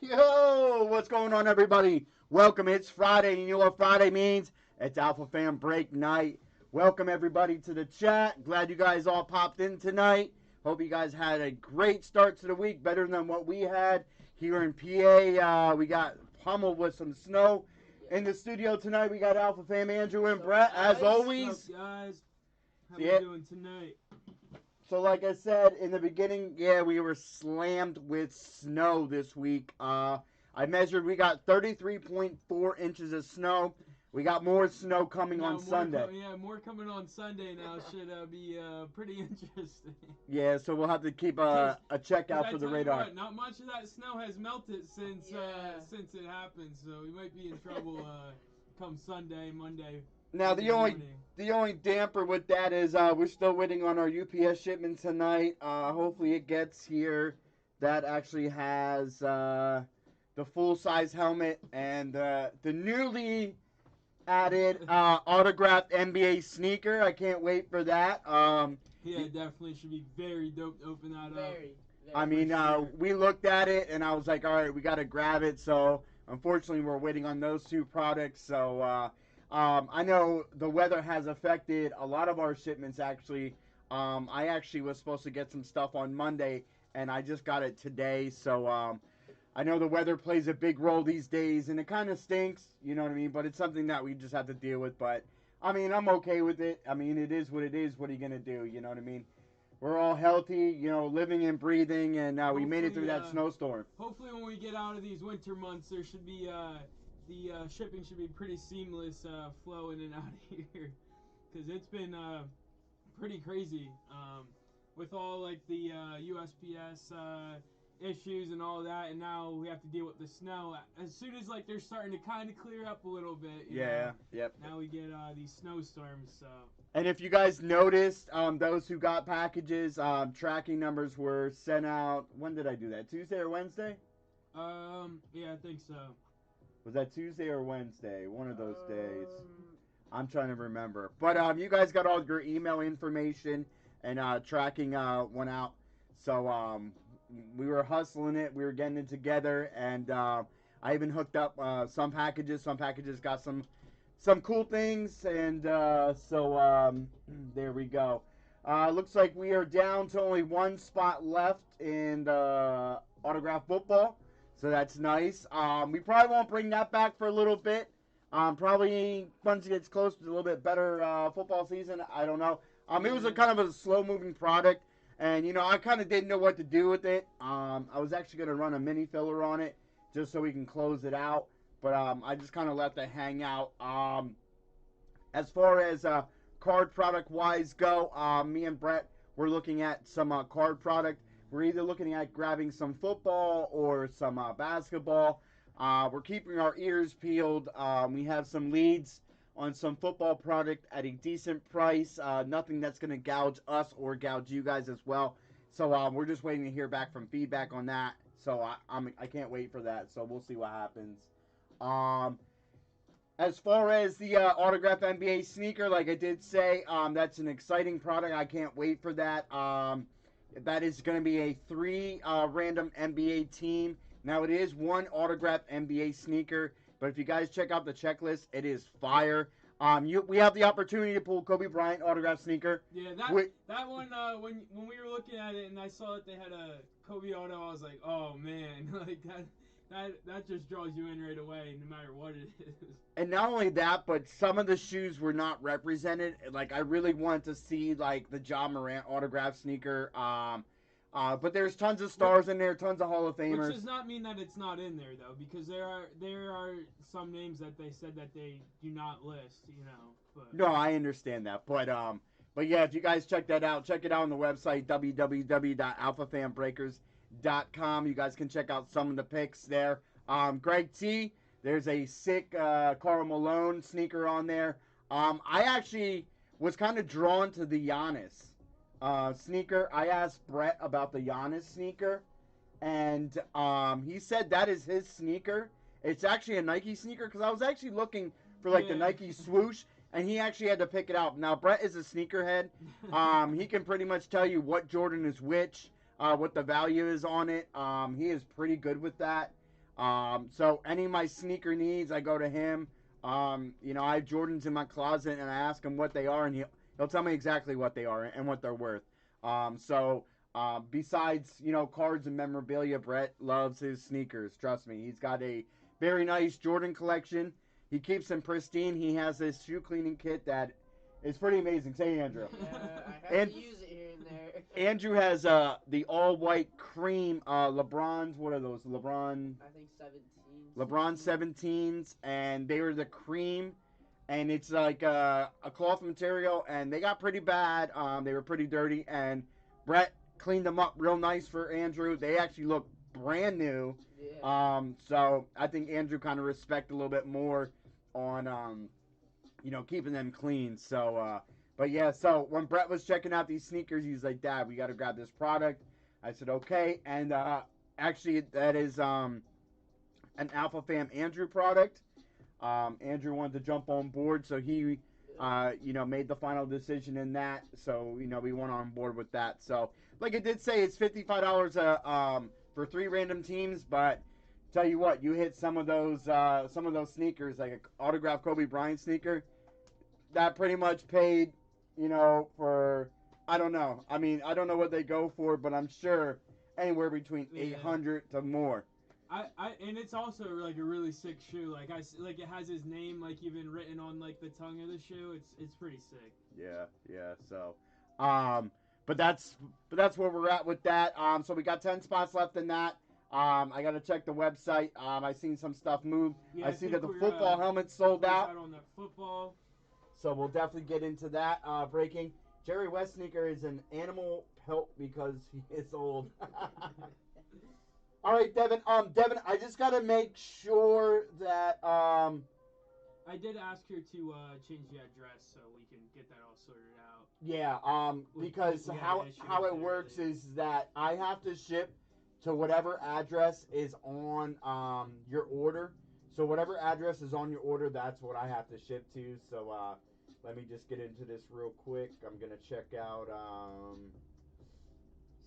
Yo, what's going on, everybody? Welcome. It's Friday. You know what Friday means? It's Alpha Fan Break Night. Welcome, everybody, to the chat. Glad you guys all popped in tonight. Hope you guys had a great start to the week, better than what we had here in PA. We got pummeled with some snow. In the studio tonight, we got Alpha Fam Andrew and Brett, as always. What's up, guys? How Yeah. we doing tonight? So, like I said in the beginning, yeah, we were slammed with snow this week. I measured, we got 33.4 inches of snow. We got more snow coming on Sunday. More coming on Sunday now should be pretty interesting. Yeah, so we'll have to keep a check out for the radar. What, not much of that snow has melted since it happened, so we might be in trouble come Sunday, Monday. Now the only damper with that is we're still waiting on our UPS shipment tonight. Hopefully it gets here. That actually has the full size helmet and the newly added autographed NBA sneaker. I can't wait for that. Yeah, definitely should be very dope to open that up. I mean, we looked at it and I was like, all right, we got to grab it. So unfortunately, we're waiting on those two products. So. I know the weather has affected a lot of our shipments, actually. I actually was supposed to get some stuff on Monday, and I just got it today. So I know the weather plays a big role these days, and it kind of stinks, you know what I mean? But it's something that we just have to deal with. But, I mean, I'm okay with it. I mean, it is what it is. What are you going to do, you know what I mean? We're all healthy, you know, living and breathing, and we made it through that snowstorm. Hopefully when we get out of these winter months, there should be... the shipping should be pretty seamless flow in and out of here, because it's been pretty crazy with all like the USPS issues and all that, and now we have to deal with the snow. As soon as like they're starting to kind of clear up a little bit, Yep. Now we get these snowstorms. So. And if you guys noticed, those who got packages, tracking numbers were sent out. When did I do that? Tuesday or Wednesday? Yeah, I think so. Was that Tuesday or Wednesday? One of those days. I'm trying to remember. But you guys got all your email information and tracking went out. So we were hustling it. We were getting it together. And I even hooked up some packages. Some packages got some cool things. And so there we go. Looks like we are down to only one spot left in the autograph football. So that's nice. We probably won't bring that back for a little bit. Probably once it gets close to a little bit better football season. I don't know. It was a kind of a slow-moving product. And, you know, I kind of didn't know what to do with it. I was actually going to run a mini filler on it just so we can close it out. But I just kind of let it hang out. As far as card product-wise go, me and Brett were looking at some card product. We're either looking at grabbing some football or some basketball. We're keeping our ears peeled. We have some leads on some football product at a decent price. Nothing that's going to gouge us or gouge you guys as well. So we're just waiting to hear back from feedback on that. So I can't wait for that. So we'll see what happens. As far as the autographed NBA sneaker, like I did say, that's an exciting product. I can't wait for that. That is going to be a 3 random NBA team. Now, it is one autographed NBA sneaker, but if you guys check out the checklist, it is fire. We have the opportunity to pull Kobe Bryant autographed sneaker. Yeah, that one, when we were looking at it and I saw that they had a Kobe auto, I was like, oh, man, like that just draws you in right away, no matter what it is. And not only that, but some of the shoes were not represented. Like, I really wanted to see, like, the Ja Morant autograph sneaker. But there's tons of stars in there, tons of Hall of Famers. Which does not mean that it's not in there, though, because there are some names that they said that they do not list, you know. But. No, I understand that. But yeah, if you guys check that out, check it out on the website, www.alphafanbreakers.com. You guys can check out some of the picks there. Greg T., there's a sick Karl Malone sneaker on there. I actually was kind of drawn to the Giannis sneaker. I asked Brett about the Giannis sneaker, and he said that is his sneaker. It's actually a Nike sneaker, because I was actually looking for, like, the Nike swoosh, and he actually had to pick it out. Now, Brett is a sneakerhead. He can pretty much tell you what Jordan is which, what the value is on it. He is pretty good with that. So any of my sneaker needs, I go to him. I have Jordans in my closet, and I ask him what they are, and he'll tell me exactly what they are and what they're worth. Besides, cards and memorabilia, Brett loves his sneakers. Trust me. He's got a very nice Jordan collection. He keeps them pristine. He has this shoe cleaning kit that is pretty amazing. Say, Andrew. Yeah, I have to use it here and there. Andrew has the all-white cream LeBrons. What are those? I think 17. LeBron 17s, and they were the cream, and it's like a cloth material, and they got pretty bad. They were pretty dirty, and Brett cleaned them up real nice for Andrew. They actually look brand new. Yeah. So I think Andrew kind of respect a little bit more on keeping them clean. So but yeah, so when Brett was checking out these sneakers, he's like, "Dad, we got to grab this product." I said, "Okay," and actually that is an Alpha Fam Andrew product. Andrew wanted to jump on board, so he, made the final decision in that. So, we went on board with that. So, like it did say, it's $55 for 3 random teams. But tell you what, you hit some of those sneakers, like an autographed Kobe Bryant sneaker, that pretty much paid, for, I don't know. I mean, I don't know what they go for, but I'm sure anywhere between 800 to more. And it's also like a really sick shoe. Like it has his name like even written on like the tongue of the shoe. It's pretty sick. Yeah. So, but that's where we're at with that. So we got 10 spots left in that. I got to check the website. I seen some stuff move. Yeah, I see that the football helmet's sold out. On the football. So we'll definitely get into that. Breaking. Jerry West sneaker is an animal pelt because he is old. All right, Devin. Devin, I just gotta make sure that I did ask her to change the address so we can get that all sorted out. Yeah. Because how it works is that I have to ship to whatever address is on your order. So whatever address is on your order, that's what I have to ship to. So let me just get into this real quick. I'm gonna check out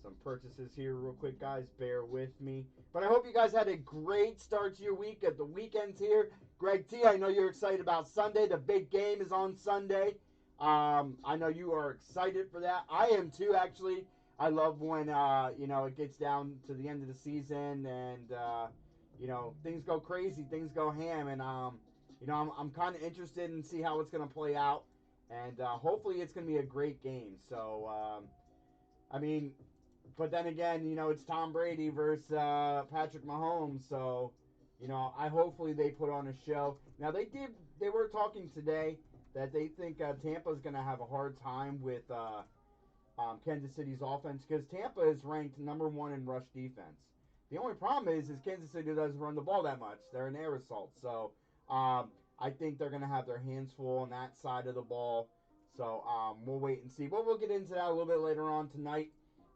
some purchases here real quick, guys. Bear with me. But I hope you guys had a great start to your week. At the weekend's here. Greg T, I know you're excited about Sunday. The big game is on Sunday. I know you are excited for that. I am too, actually. I love when it gets down to the end of the season and things go crazy, things go ham, and I'm kind of interested in see how it's going to play out, and hopefully it's going to be a great game. So but then again, it's Tom Brady versus Patrick Mahomes, so I hopefully they put on a show. Now they were talking today that they think Tampa's going to have a hard time with Kansas City's offense because Tampa is ranked number 1 in rush defense. The only problem is Kansas City doesn't run the ball that much. They're an air assault, so I think they're going to have their hands full on that side of the ball. So we'll wait and see. But we'll get into that a little bit later on tonight.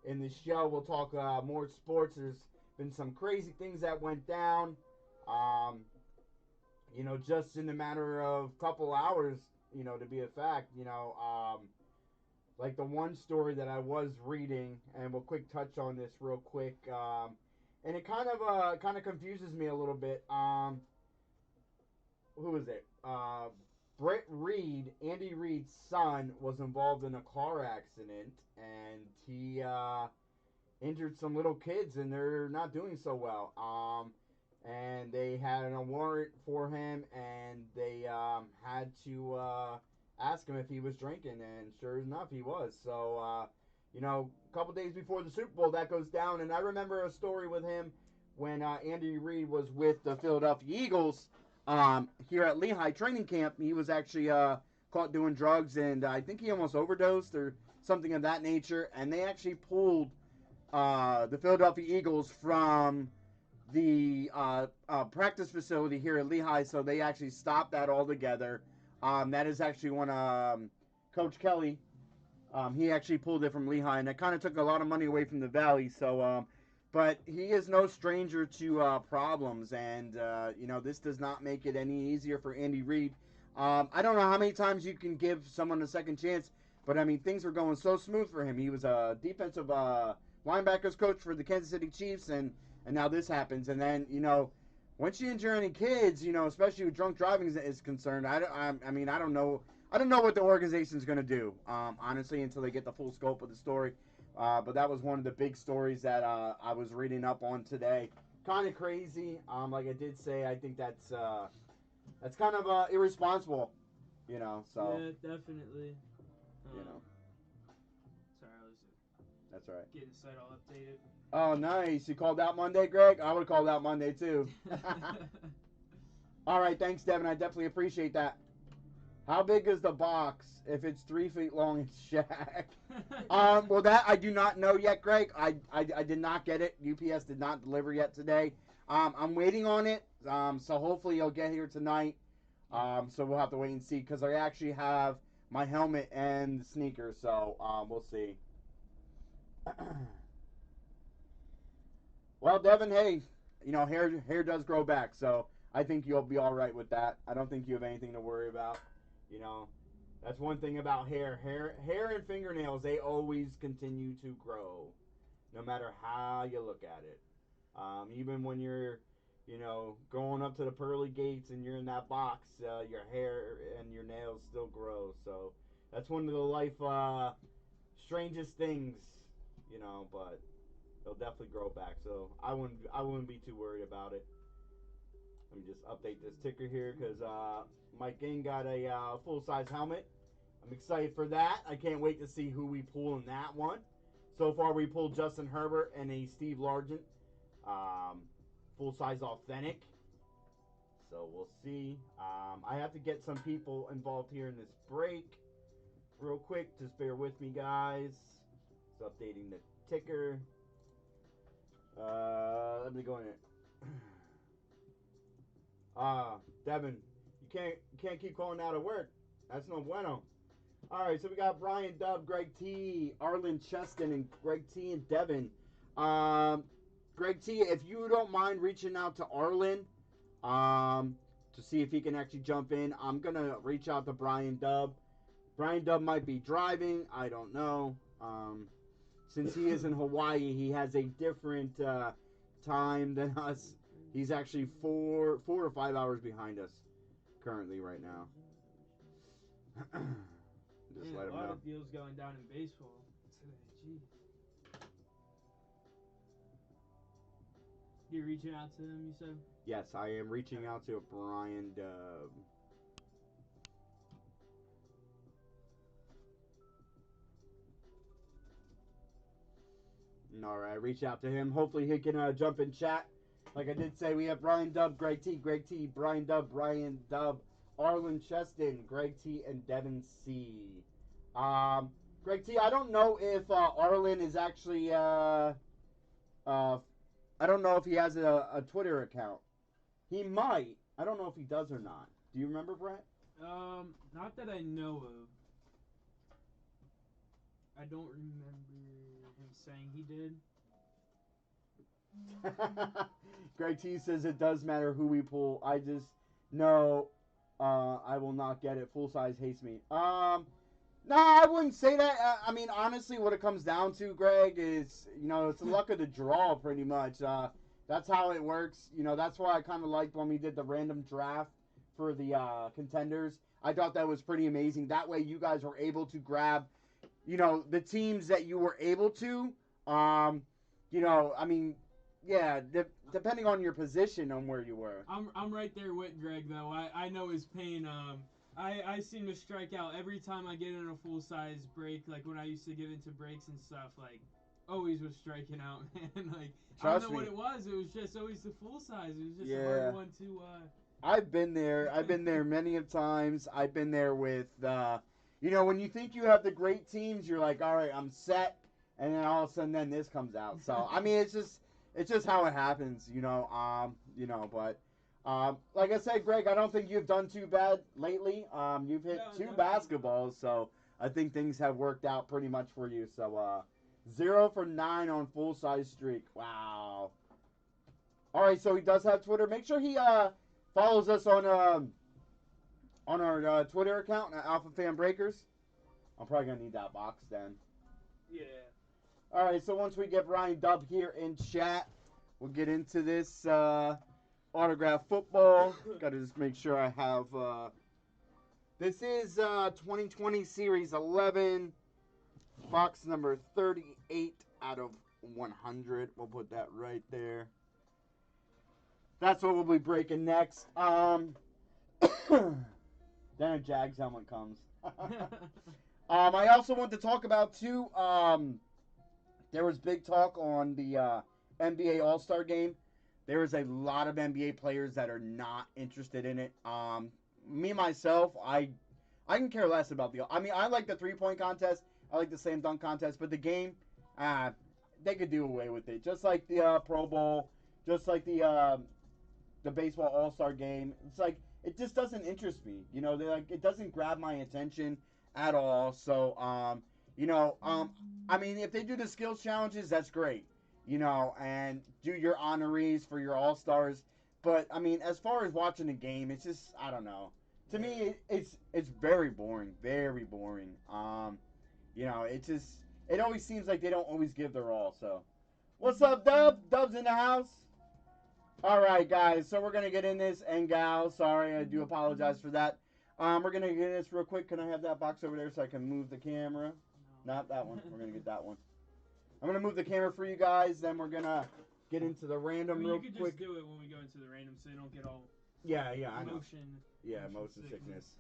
In the show, we'll talk more sports. There's been some crazy things that went down, just in a matter of couple hours, to be a fact, like the one story that I was reading, and we'll quick touch on this real quick, and it kind of confuses me a little bit. Who is it? Britt Reed, Andy Reid's son, was involved in a car accident, and he injured some little kids, and they're not doing so well. And they had a warrant for him, and they had to ask him if he was drinking, and sure enough, he was. So, a couple days before the Super Bowl, that goes down, and I remember a story with him when Andy Reid was with the Philadelphia Eagles. Here at Lehigh training camp, he was actually caught doing drugs, and I think he almost overdosed or something of that nature. And they actually pulled the Philadelphia Eagles from the practice facility here at Lehigh, so they actually stopped that altogether. That is actually when Coach Kelly, he actually pulled it from Lehigh, and it kind of took a lot of money away from the Valley. So, but he is no stranger to problems, and this does not make it any easier for Andy Reid. I don't know how many times you can give someone a second chance, but I mean things were going so smooth for him. He was a defensive linebackers coach for the Kansas City Chiefs, and now this happens. And then once you injure any kids, especially with drunk driving is concerned, I mean, I don't know. I don't know what the organization's going to do, honestly, until they get the full scope of the story. But that was one of the big stories that I was reading up on today. Kind of crazy. Like I did say, I think that's kind of irresponsible, So Yeah, definitely. you know, Sorry, I was that's all right. getting the site all updated. Oh, nice. You called out Monday, Greg? I would have called out Monday, too. All right, thanks, Devin. I definitely appreciate that. How big is the box? If it's 3 feet long, it's Shaq. Well, that I do not know yet, Greg. I did not get it. UPS did not deliver yet today. I'm waiting on it. So hopefully you'll get here tonight. So we'll have to wait and see because I actually have my helmet and the sneakers. So we'll see. Well, Devin, hey, hair does grow back, so I think you'll be all right with that. I don't think you have anything to worry about. That's one thing about hair. Hair and fingernails, they always continue to grow, no matter how you look at it. Even when you're, going up to the pearly gates and you're in that box, your hair and your nails still grow. So that's one of the life strangest things, but they'll definitely grow back. So I wouldn't be too worried about it. Let me just update this ticker here because Mike Ging got a full-size helmet. I'm excited for that. I can't wait to see who we pull in that one. So far, we pulled Justin Herbert and a Steve Largent full-size authentic. So we'll see. I have to get some people involved here in this break real quick. Just bear with me, guys. It's updating the ticker. Let me go in it. Devin, you can't keep calling out of work. That's no bueno. All right, so we got Brian Dubb, Greg T, Arlen Cheston, and Greg T and Devin. Greg T, if you don't mind reaching out to Arlen, to see if he can actually jump in, I'm gonna reach out to Brian Dubb. Brian Dubb might be driving. I don't know. Since he is in Hawaii, he has a different time than us. He's actually 4 or 5 hours behind us currently right now. Just let him know. A lot of deals going down in baseball today. Jeez. You're reaching out to him, you said? Yes, I am reaching out to Brian Dubb. All right, reach out to him. Hopefully he can jump in chat. Like I did say, we have Brian Dubb, Greg T, Brian Dubb, Arlen Cheston, Greg T, and Devin C. Greg T, I don't know if Arlen is actually, I don't know if he has a Twitter account. He might. I don't know if he does or not. Do you remember, Brett? Not that I know of. I don't remember him saying he did. Greg T says it does matter who we pull. I just know I will not get it. Full size hates me. No, I wouldn't say that. I mean, honestly, what it comes down to, Greg, is it's the luck of the draw, pretty much. That's how it works. That's why I kind of liked when we did the random draft for the contenders. I thought that was pretty amazing. That way, you guys were able to grab, the teams that you were able to. I mean, yeah, depending on your position on where you were. I'm right there with Greg though. I know his pain. I seem to strike out every time I get in a full size break. Like when I used to get into breaks and stuff, like always was striking out, man. Like I don't know what it was. It was just always the full size. It was just a hard one to. I've been there. I've been there many of times. I've been there with when you think you have the great teams, you're like, all right, I'm set, and then all of a sudden, then this comes out. So I mean, it's just how it happens, But like I said, Greg, I don't think you've done too bad lately. You've hit two basketballs, so I think things have worked out pretty much for you. So 0 for 9 on full size streak. Wow. All right, so he does have Twitter. Make sure he follows us on our Twitter account, Alpha Fan Breakers. I'm probably gonna need that box then. Yeah. All right, so once we get Brian Dubb here in chat, we'll get into this autograph football. Got to just make sure I have. This is 2020 Series 11, box number 38 out of 100. We'll put that right there. That's what we'll be breaking next. Then a Jags helmet comes. I also want to talk about too. There was big talk on the NBA All-Star Game. There is a lot of NBA players that are not interested in it. Me myself, I can care less about I like the 3-point contest. I like the slam dunk contest, but the game, they could do away with it. Just like the Pro Bowl, just like the baseball All-Star Game. It's like it just doesn't interest me. You know, it doesn't grab my attention at all. So, I mean, if they do the skills challenges, that's great. You know, and do your honorees for your All-Stars. But, I mean, as far as watching the game, it's just, I don't know. To me, it's very boring. Very boring. You know, it always seems like they don't always give their all. So, what's up, Dub? Dub's in the house. All right, guys. So, we're going to get in this. And gals, sorry, I do apologize for that. We're going to get in this real quick. Can I have that box over there so I can move the camera? No. Not that one. We're going to get that one. I'm going to move the camera for you guys, then we're going to get into the random real quick. You could just do it when we go into the random so they don't get all I know. Motion sickness.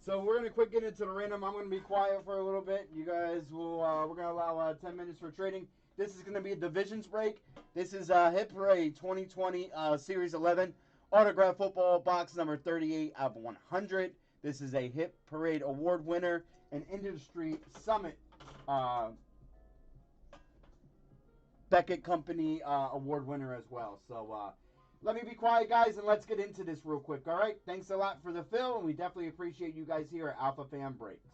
So we're going to quick get into the random. I'm going to be quiet for a little bit. You guys will, we're going to allow 10 minutes for trading. This is going to be a divisions break. This is Hit Parade 2020 Series 11, autograph football, box number 38 out of 100. This is a Hit Parade award winner, an Industry Summit Beckett Company award winner as well. So let me be quiet, guys, and let's get into this real quick, all right? Thanks a lot for the fill, and we definitely appreciate you guys here at Alpha Fan Breaks.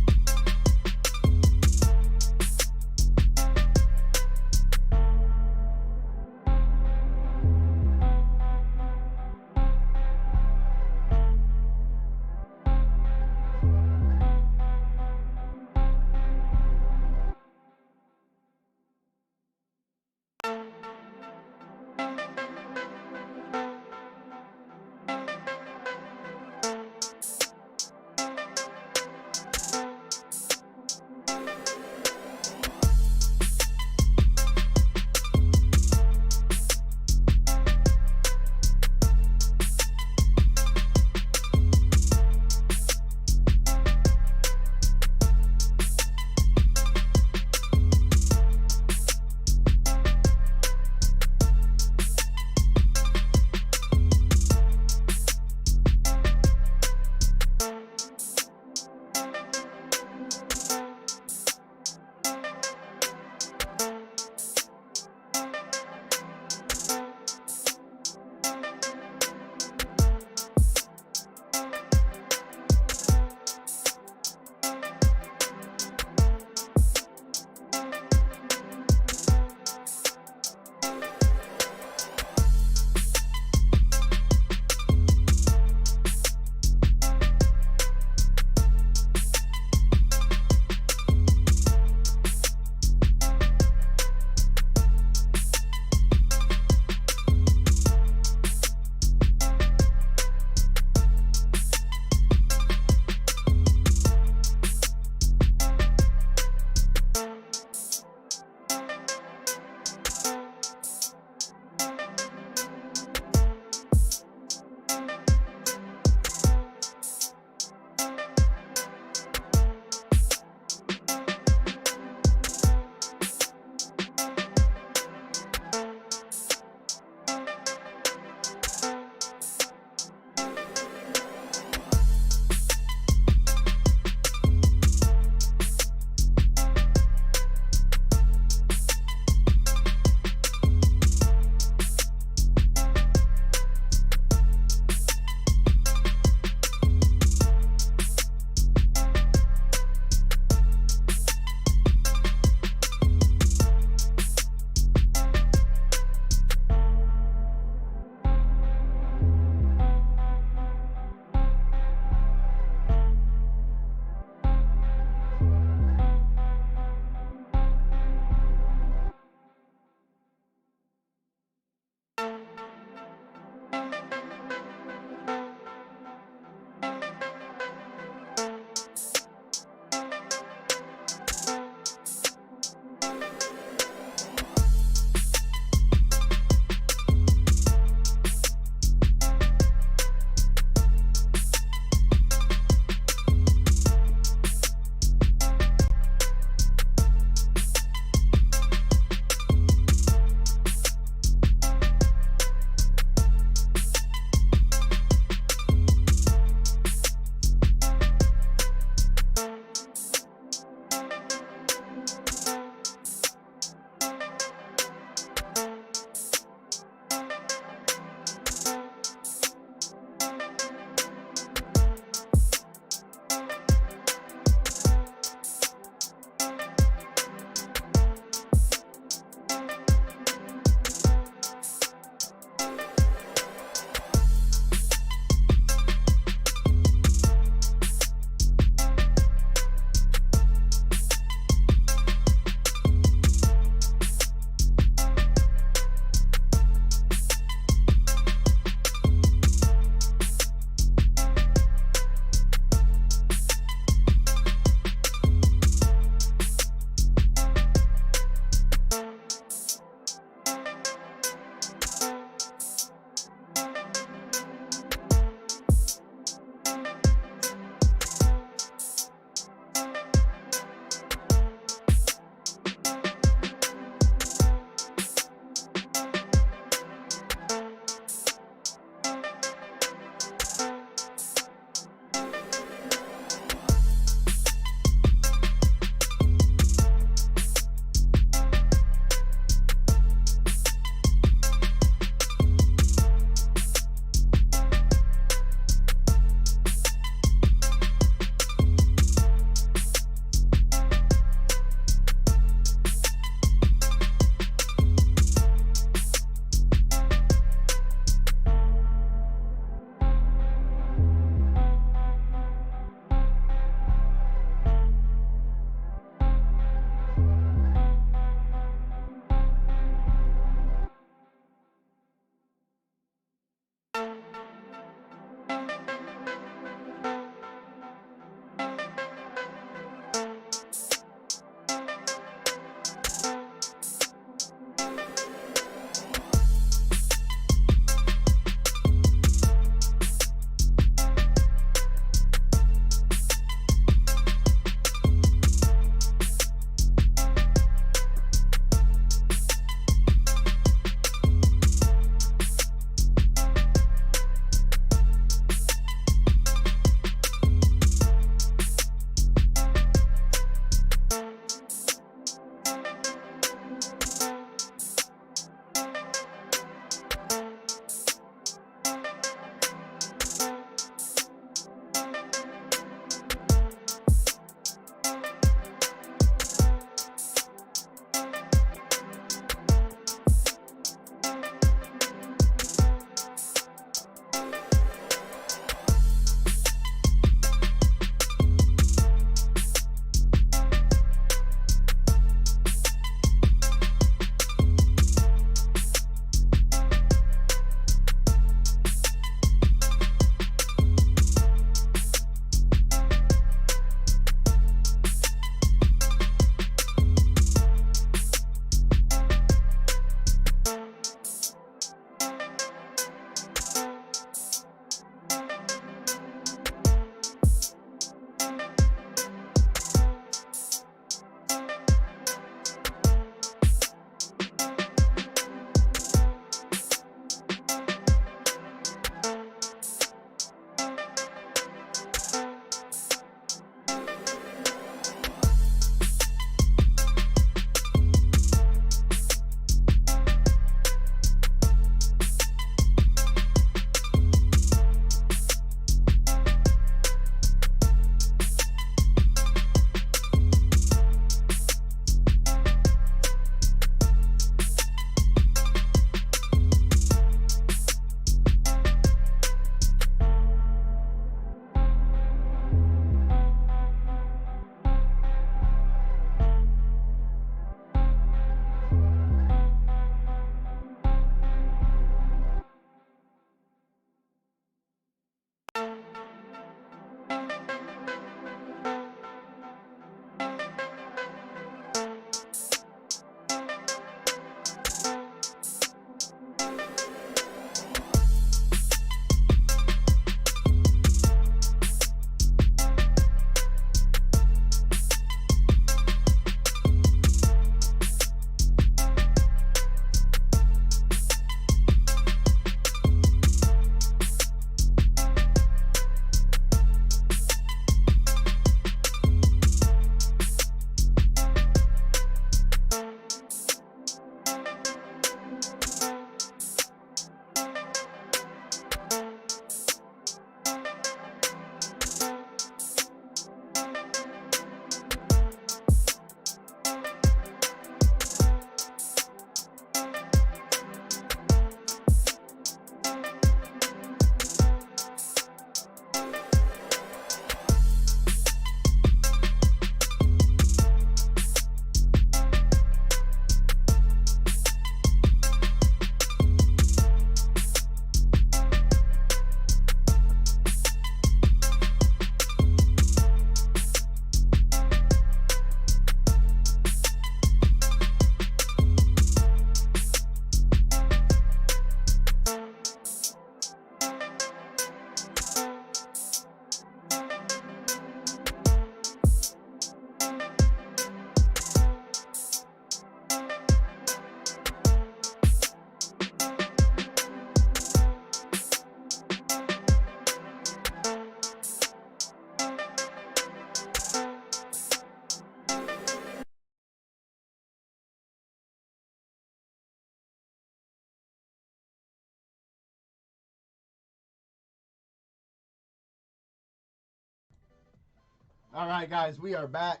All right, guys, we are back.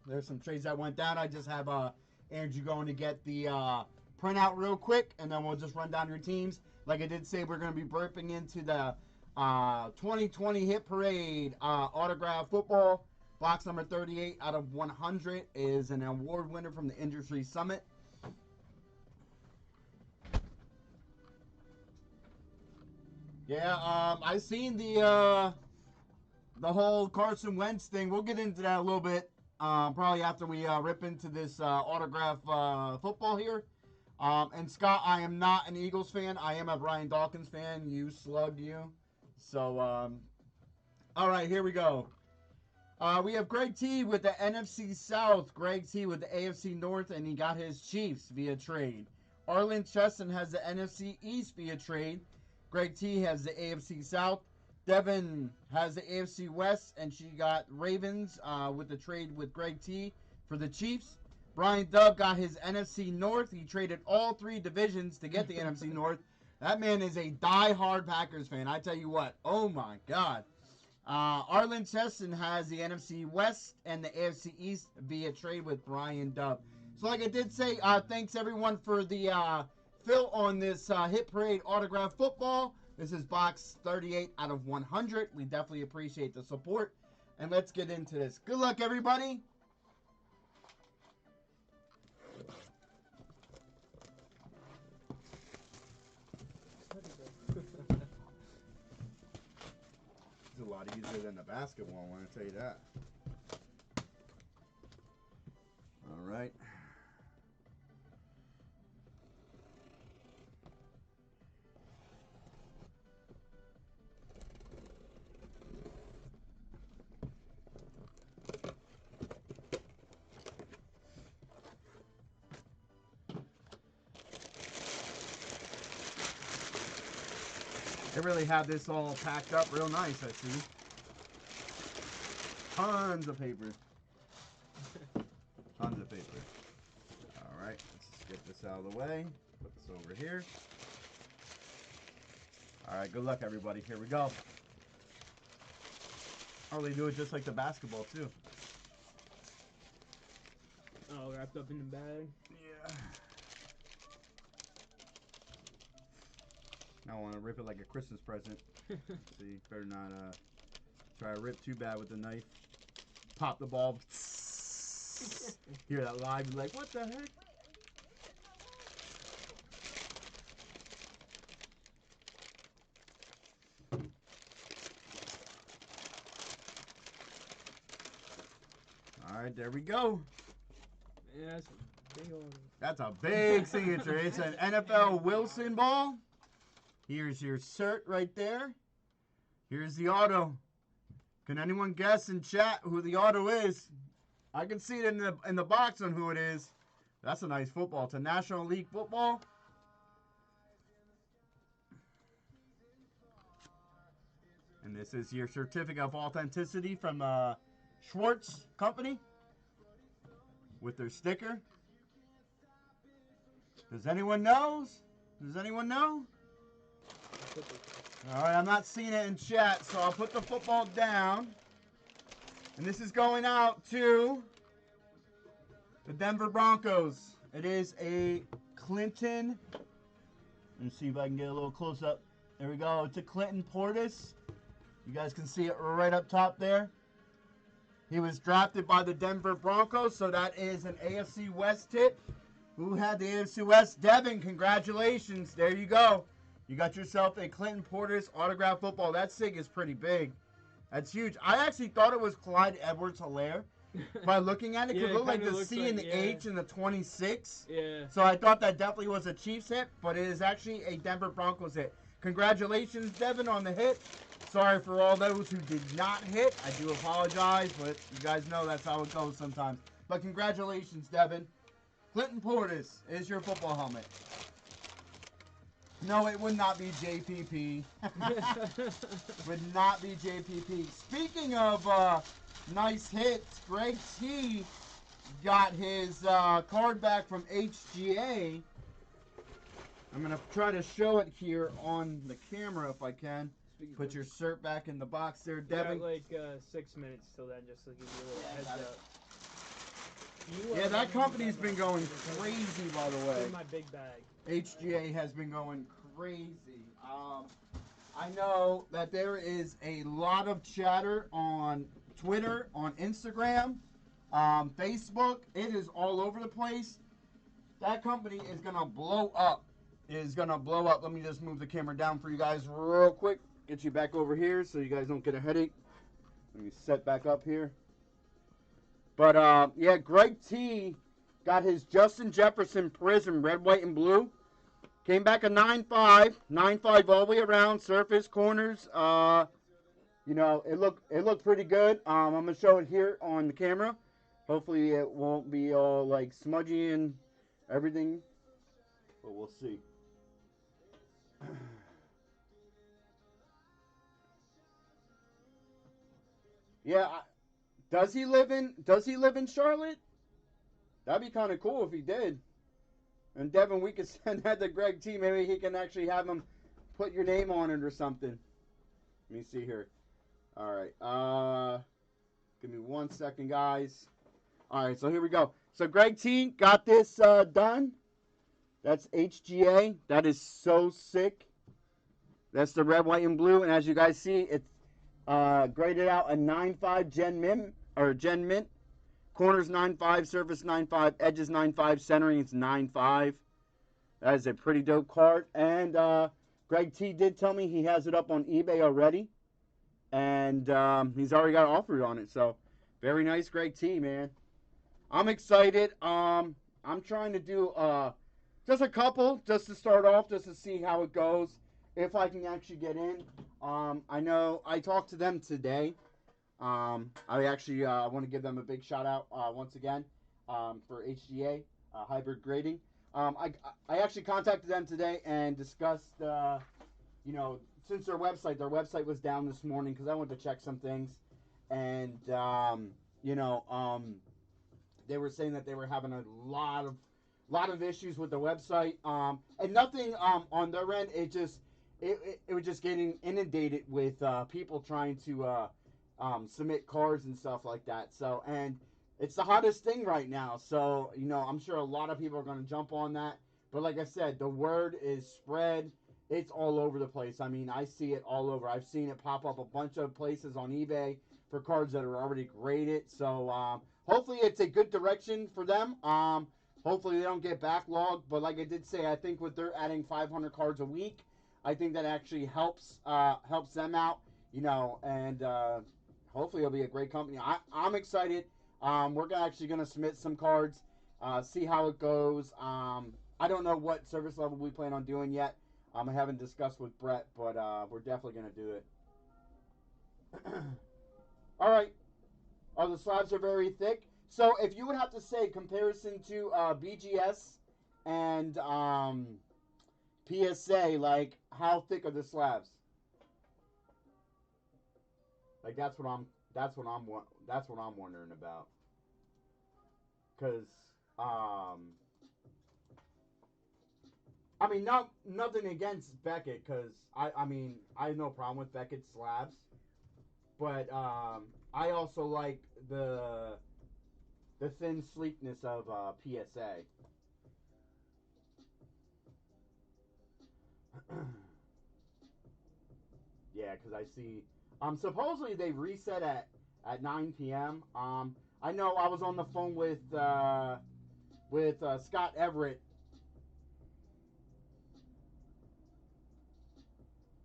There's some trades that went down. I just have Andrew going to get the printout real quick, and then we'll just run down your teams. Like I did say, we're going to be burping into the 2020 Hit Parade autograph football. Box number 38 out of 100 is an award winner from the Industry Summit. Yeah, I seen the whole Carson Wentz thing. We'll get into that a little bit, probably after we rip into this autograph football here. And Scott, I am not an Eagles fan. I am a Brian Dawkins fan. You slug, you. So, all right, here we go. We have Greg T with the NFC South, Greg T with the AFC North, and he got his Chiefs via trade. Arlen Chesson has the NFC East via trade. Greg T has the AFC South. Devin has the AFC West, and she got Ravens with the trade with Greg T for the Chiefs. Brian Dub got his NFC North. He traded all 3 divisions to get the NFC North. That man is a die-hard Packers fan. I tell you what. Oh, my God. Arlen Chesson has the NFC West and the AFC East via trade with Brian Dub. So like I did say, thanks everyone for the fill on this Hit Parade autograph football. This is box 38 out of 100. We definitely appreciate the support. And let's get into this. Good luck, everybody. It's a lot easier than the basketball one, I'll tell you that. All right. They really have this all packed up real nice, I see. Tons of paper. Tons of paper. All right, let's just get this out of the way. Put this over here. All right, good luck, everybody. Here we go. Oh, they do it just like the basketball, too. Oh, wrapped up in the bag. Yeah. I want to rip it like a Christmas present. So you better not try to rip too bad with the knife. Pop the ball. Hear that live, you're like, what the heck? All right, there we go. Yeah, That's a big signature. It's an NFL Wilson ball. Here's your cert right there. Here's the auto. Can anyone guess in chat who the auto is? I can see it in the box on who it is. That's a nice football. It's a National League football. And this is your certificate of authenticity from Schwartz Company with their sticker. Does anyone know? Does anyone know? All right, I'm not seeing it in chat, so I'll put the football down. And this is going out to the Denver Broncos. It is a Clinton. Let me see if I can get a little close up. There we go. It's a Clinton Portis. You guys can see it right up top there. He was drafted by the Denver Broncos, so that is an AFC West tip. Who had the AFC West? Devin, congratulations. There you go. You got yourself a Clinton Portis autograph football. That sig is pretty big. That's huge. I actually thought it was Clyde Edwards-Helaire by looking at it. Because it looked like the C and the H and the 26. Yeah. So I thought that definitely was a Chiefs hit, but it is actually a Denver Broncos hit. Congratulations, Devin, on the hit. Sorry for all those who did not hit. I do apologize, but you guys know that's how it goes sometimes. But congratulations, Devin. Clinton Portis is your football helmet. No, it would not be JPP. Would not be JPP. Speaking of nice hits, Greg T got his card back from HGA. I'm going to try to show it here on the camera if I can. Put your shirt back in the box there, We Devin. got like 6 minutes till then, just to give you a little heads up. Yeah, that company's been going crazy, by the way. In my big bag. HGA has been going crazy. I know that there is a lot of chatter on Twitter, on Instagram, Facebook. It is all over the place. That company is going to blow up. It is going to blow up. Let me just move the camera down for you guys real quick. Get you back over here so you guys don't get a headache. Let me set back up here. But, yeah, Greg T got his Justin Jefferson Prism, red, white, and blue. Came back a 9.5. 9.5 all the way around. Surface, corners. You know, it looked pretty good. I'm going to show it here on the camera. Hopefully it won't be all, like, smudgy and everything. But we'll see. Yeah, does he live in Charlotte? That'd be kind of cool if he did. And Devin, we could send that to Greg T. Maybe he can actually have him put your name on it or something. Let me see here. All right. Give me 1 second, guys. All right, so here we go. So Greg T got this done. That's HGA. That is so sick. That's the red, white, and blue. And as you guys see, it's graded out a 9.5 Gen Mint. Corners 9.5, surface 9.5, edges 9.5, centering it's 9.5. That is a pretty dope card. And Greg T did tell me he has it up on eBay already. And he's already got offered on it. So very nice, Greg T, man. I'm excited. I'm trying to do just a couple just to start off, just to see how it goes. If I can actually get in. I know I talked to them today. I actually want to give them a big shout out once again for HGA hybrid grading. I actually contacted them today and discussed, you know, since their website was down this morning because I went to check some things, and you know, they were saying that they were having a lot of issues with the website, and nothing on their end. It was just getting inundated with people trying to submit cards and stuff like that. So, and it's the hottest thing right now. So, you know, I'm sure a lot of people are going to jump on that. But like I said, the word is spread. It's all over the place. I mean, I see it all over. I've seen it pop up a bunch of places on eBay for cards that are already graded. So, hopefully it's a good direction for them. Hopefully they don't get backlogged. But like I did say, I think with their adding 500 cards a week, I think that actually helps them out, you know, and hopefully it'll be a great company. I'm excited. We're actually going to submit some cards, see how it goes. I don't know what service level we plan on doing yet. I haven't discussed with Brett, but we're definitely going to do it. All right. The slabs are very thick. So if you would have to say comparison to BGS and PSA, like how thick are the slabs? Like that's what I'm wondering about. Cause I mean, nothing against Beckett, cause I mean I have no problem with Beckett's slabs, but I also like the thin sleekness of PSA. Yeah, because I see. Supposedly they reset at 9 p.m. I know I was on the phone with Scott Everett.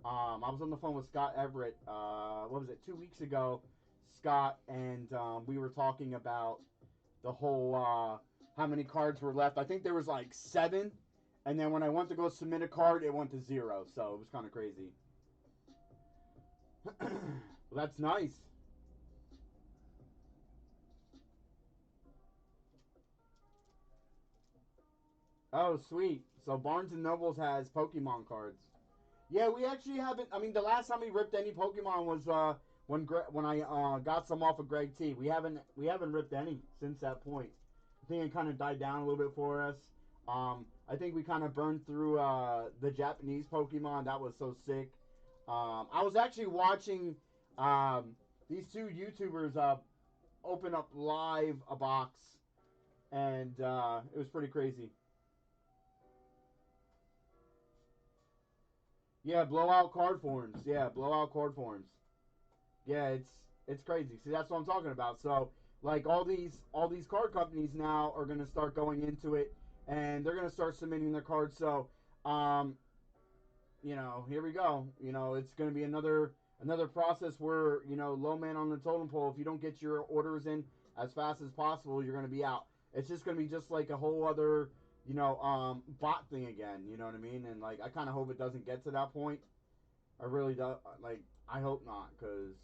I was on the phone with Scott Everett. What was it? 2 weeks ago, Scott, and we were talking about the whole how many cards were left. I think there was like 7, and then when I went to go submit a card, it went to 0. So it was kind of crazy. Well, that's nice. Oh, sweet. So Barnes and Nobles has Pokemon cards. Yeah, we actually haven't. I mean, the last time we ripped any Pokemon was when I got some off of Greg T. We haven't ripped any since that point. I think it kind of died down a little bit for us. I think we kind of burned through the Japanese Pokemon. That was so sick. I was actually watching these two YouTubers open up live a box, and it was pretty crazy. Yeah, blowout card forms. Yeah, blowout card forms. Yeah, it's crazy. See, that's what I'm talking about. So, like all these card companies now are gonna start going into it, and they're gonna start submitting their cards. So, um, here we go. It's gonna be another process where low man on the totem pole. If you don't get your orders in as fast as possible, you're gonna be out. It's just gonna be just like a whole other bot thing again. You know what I mean? And like I kind of hope it doesn't get to that point. I really do. Like, I hope not, because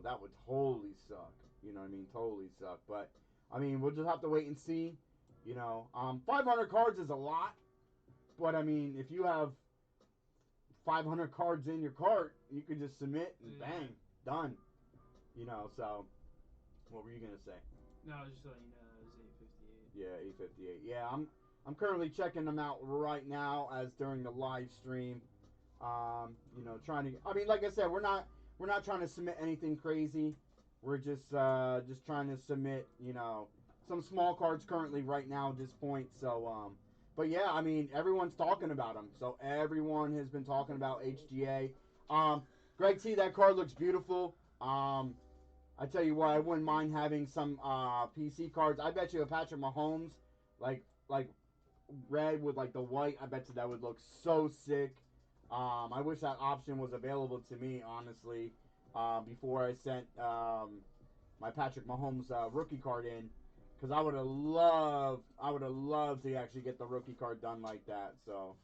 that would totally suck. You know what I mean? Totally suck. But I mean, we'll just have to wait and see. 500 cards is a lot, but I mean, if you have 500 cards in your cart, you can just submit and bang, done. So what were you gonna say? No, I was just letting you know that was 8:58. Yeah, 8:58. Yeah, I'm currently checking them out right now as during the live stream. Trying to. I mean, like I said, we're not trying to submit anything crazy. We're just trying to submit, some small cards currently right now at this point. So, but yeah, I mean, everyone's talking about them. So everyone has been talking about HGA. Greg T, that card looks beautiful. I tell you what, I wouldn't mind having some PC cards. I bet you a Patrick Mahomes, like red with like the white. I bet you that would look so sick. I wish that option was available to me, honestly, before I sent my Patrick Mahomes rookie card in, because I would have loved to actually get the rookie card done like that. So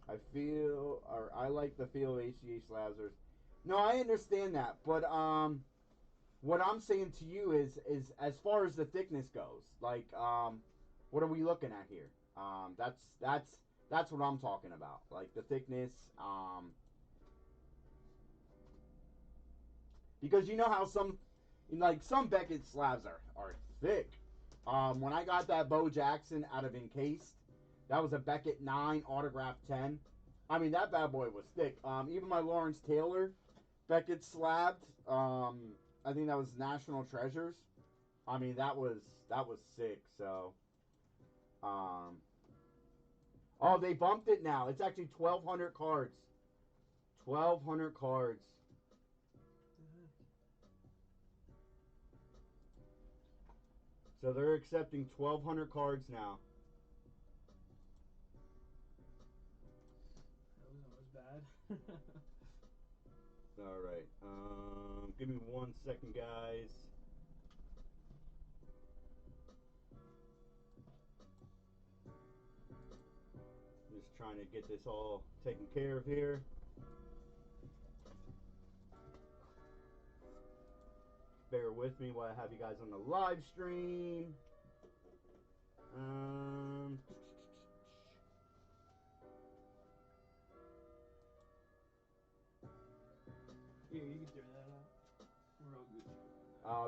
I like the feel of HGH Lazarus. No, I understand that, but what I'm saying to you is as far as the thickness goes, like what are we looking at here? That's what I'm talking about. Like the thickness, because you know how some Beckett slabs are thick. When I got that Bo Jackson out of Encased, that was a Beckett 9 autograph 10. I mean, that bad boy was thick. Even my Lawrence Taylor Beckett slabbed. I think that was National Treasures. I mean, that was sick. So, oh, they bumped it now. It's actually 1,200 cards. 1,200 cards. So they're accepting 1,200 cards now. That was bad. All right. Give me 1 second, guys. Just trying to get this all taken care of here. Bear with me while I have you guys on the live stream. Here, you can throw that out. We're all good.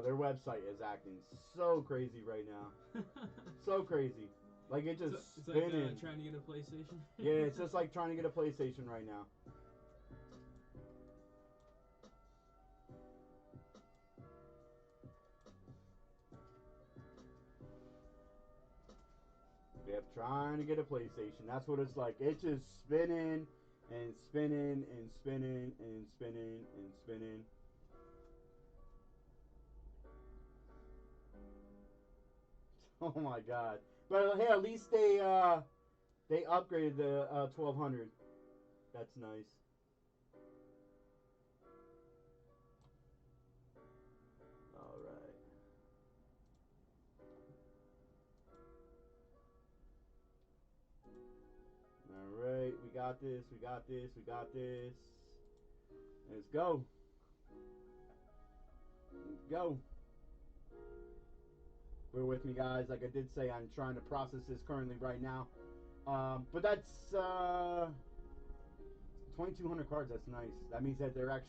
Their website is acting so crazy right now. So crazy. Like it just it's spinning. like trying to get a PlayStation. Yeah, it's just like trying to get a PlayStation right now. Yep, trying to get a PlayStation. That's what it's like. It's just spinning and spinning and spinning and spinning and spinning. Oh my god. But hey, at least they upgraded the 1,200. That's nice. All right. All right, we got this. We got this. We got this. Let's go. Let's go. Bear with me, guys. Like I did say, I'm trying to process this currently right now. But that's 2,200 cards. That's nice. That means that their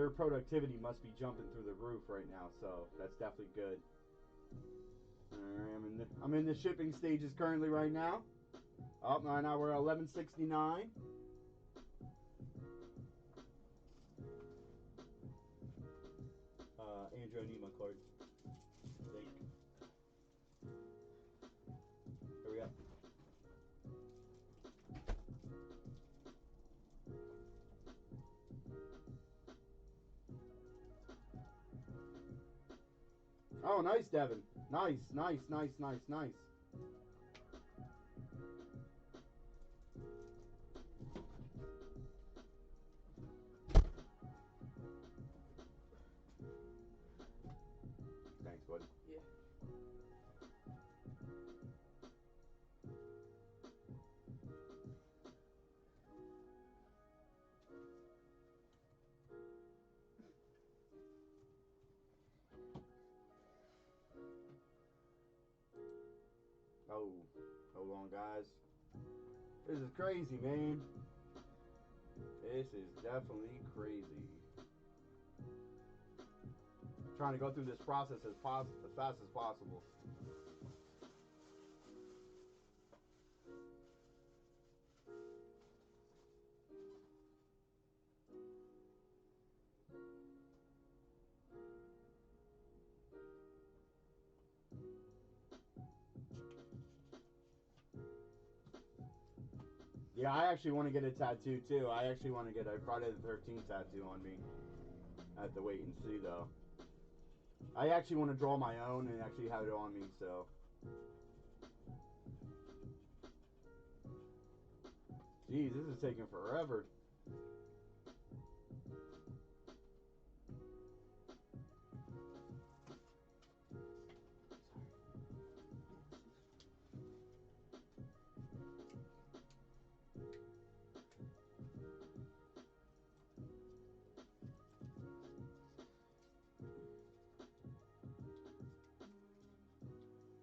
productivity must be jumping through the roof right now. So that's definitely good. All right, I'm in the shipping stages currently right now. Oh, no, now we're at 1169. Andrew, I need my card. Think. Here we go. Oh, nice, Devin. Nice, nice, nice, nice, nice. Thanks, buddy. Yeah. Oh, hold on, guys. This is crazy, man. This is definitely crazy. Trying to go through this process as fast as possible. Yeah, I actually want to get a tattoo too. I actually want to get a Friday the 13th tattoo on me. I have to wait and see though. I actually want to draw my own and actually have it on me, so. Jeez, this is taking forever.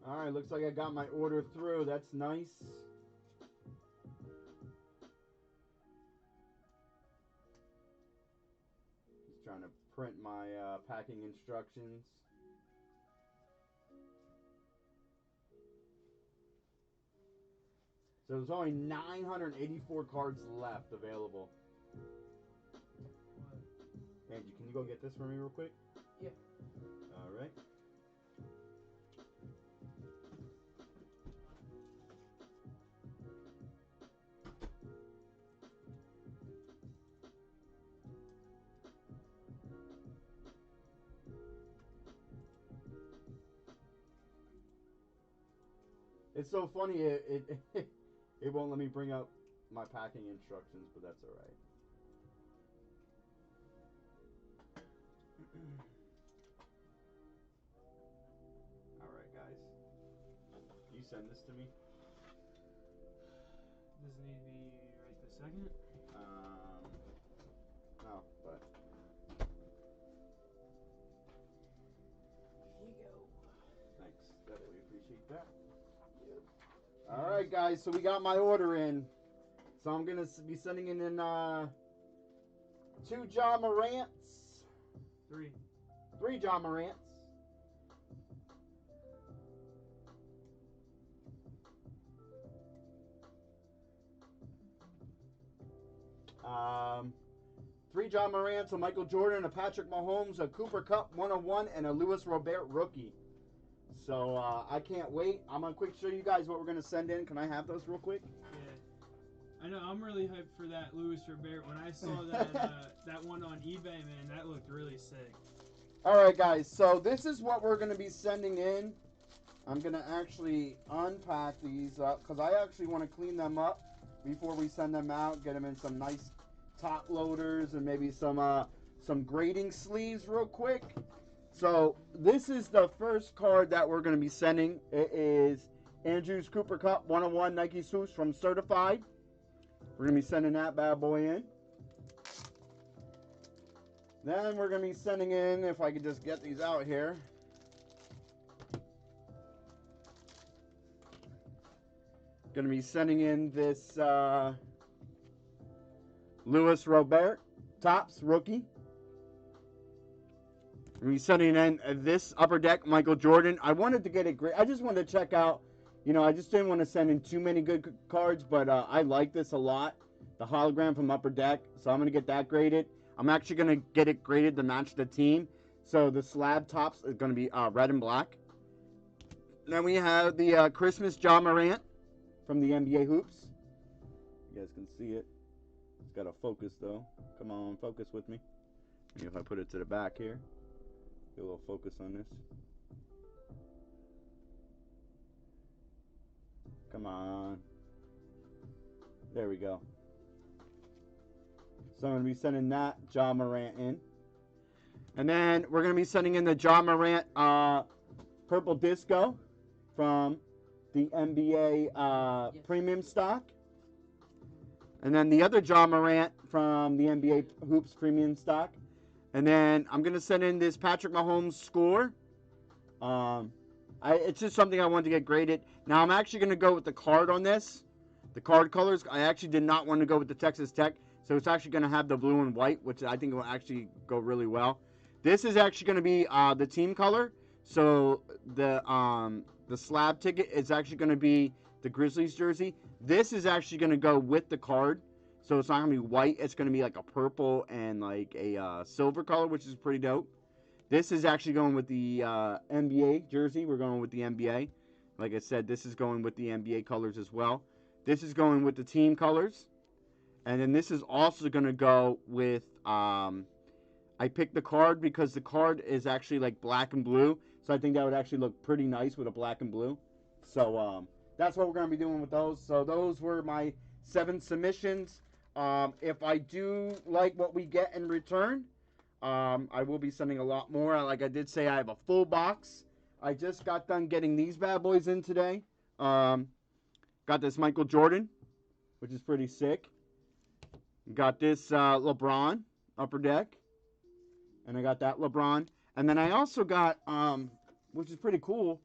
Alright, looks like I got my order through. That's nice. Just trying to print my packing instructions. So there's only 984 cards left available. Angie, can you go get this for me real quick? Yeah. Alright. It's so funny, it won't let me bring up my packing instructions, but that's alright. Alright, guys. You send this to me? Doesn't need to be right this second. No, but. Here you go. Thanks. Definitely appreciate that. Yep. Alright, guys, so we got my order in. So I'm going to be sending in 2 John Morants. 3 John Morants. Um, 3 John Morants, a Michael Jordan, a Patrick Mahomes, a Cooper Kupp 101, and a Luis Robert rookie. So I can't wait. I'm going to quick show you guys what we're going to send in. Can I have those real quick? Yeah. I know, I'm really hyped for that Luis Robert. When I saw that that one on eBay, man, that looked really sick. Alright, guys. So this is what we're going to be sending in. I'm going to actually unpack these up because I actually want to clean them up before we send them out. Get them in some nice top loaders and maybe some grading sleeves real quick. So this is the first card that we're going to be sending. It is Andrew's Cooper Kupp 101 Nike Swoosh from Certified. We're going to be sending that bad boy in. Then we're going to be sending in, if I could just get these out here, going to be sending in this Luis Robert Topps rookie. We're sending in this Upper Deck Michael Jordan. I wanted to get it great. I just wanted to check out you know, I just didn't want to send in too many good cards, but I like this a lot. The hologram from Upper Deck, so I'm going to get that graded. I'm actually going to get it graded to match the team. So the slab tops is going to be red and black. Then we have the Christmas Ja Morant from the NBA Hoops. You guys can see it. It's got to focus, though. Come on, focus with me. Maybe if I put it to the back here. Get a little focus on this. Come on. There we go. So I'm going to be sending that Ja Morant in. And then we're going to be sending in the Ja Morant Purple Disco from the NBA Premium stock. And then the other Ja Morant from the NBA Hoops Premium stock. And then I'm going to send in this Patrick Mahomes score. It's just something I wanted to get graded. Now, I'm actually going to go with the card on this. The card colors. I actually did not want to go with the Texas Tech. So it's actually going to have the blue and white, which I think will actually go really well. This is actually going to be the team color. So the slab ticket is actually going to be the Grizzlies jersey. This is actually going to go with the card. So it's not going to be white. It's going to be like a purple and like a silver color, which is pretty dope. This is actually going with the NBA jersey. We're going with the NBA. Like I said, this is going with the NBA colors as well. This is going with the team colors. And then this is also going to go with, I picked the card because the card is actually like black and blue. So I think that would actually look pretty nice with a black and blue. So that's what we're going to be doing with those. So those were my 7 submissions. If I do like what we get in return, I will be sending a lot more. Like I did say, I have a full box. I just got done getting these bad boys in today. Got this Michael Jordan, which is pretty sick. Got this LeBron Upper Deck. And I got that LeBron. And then I also got, which is pretty cool,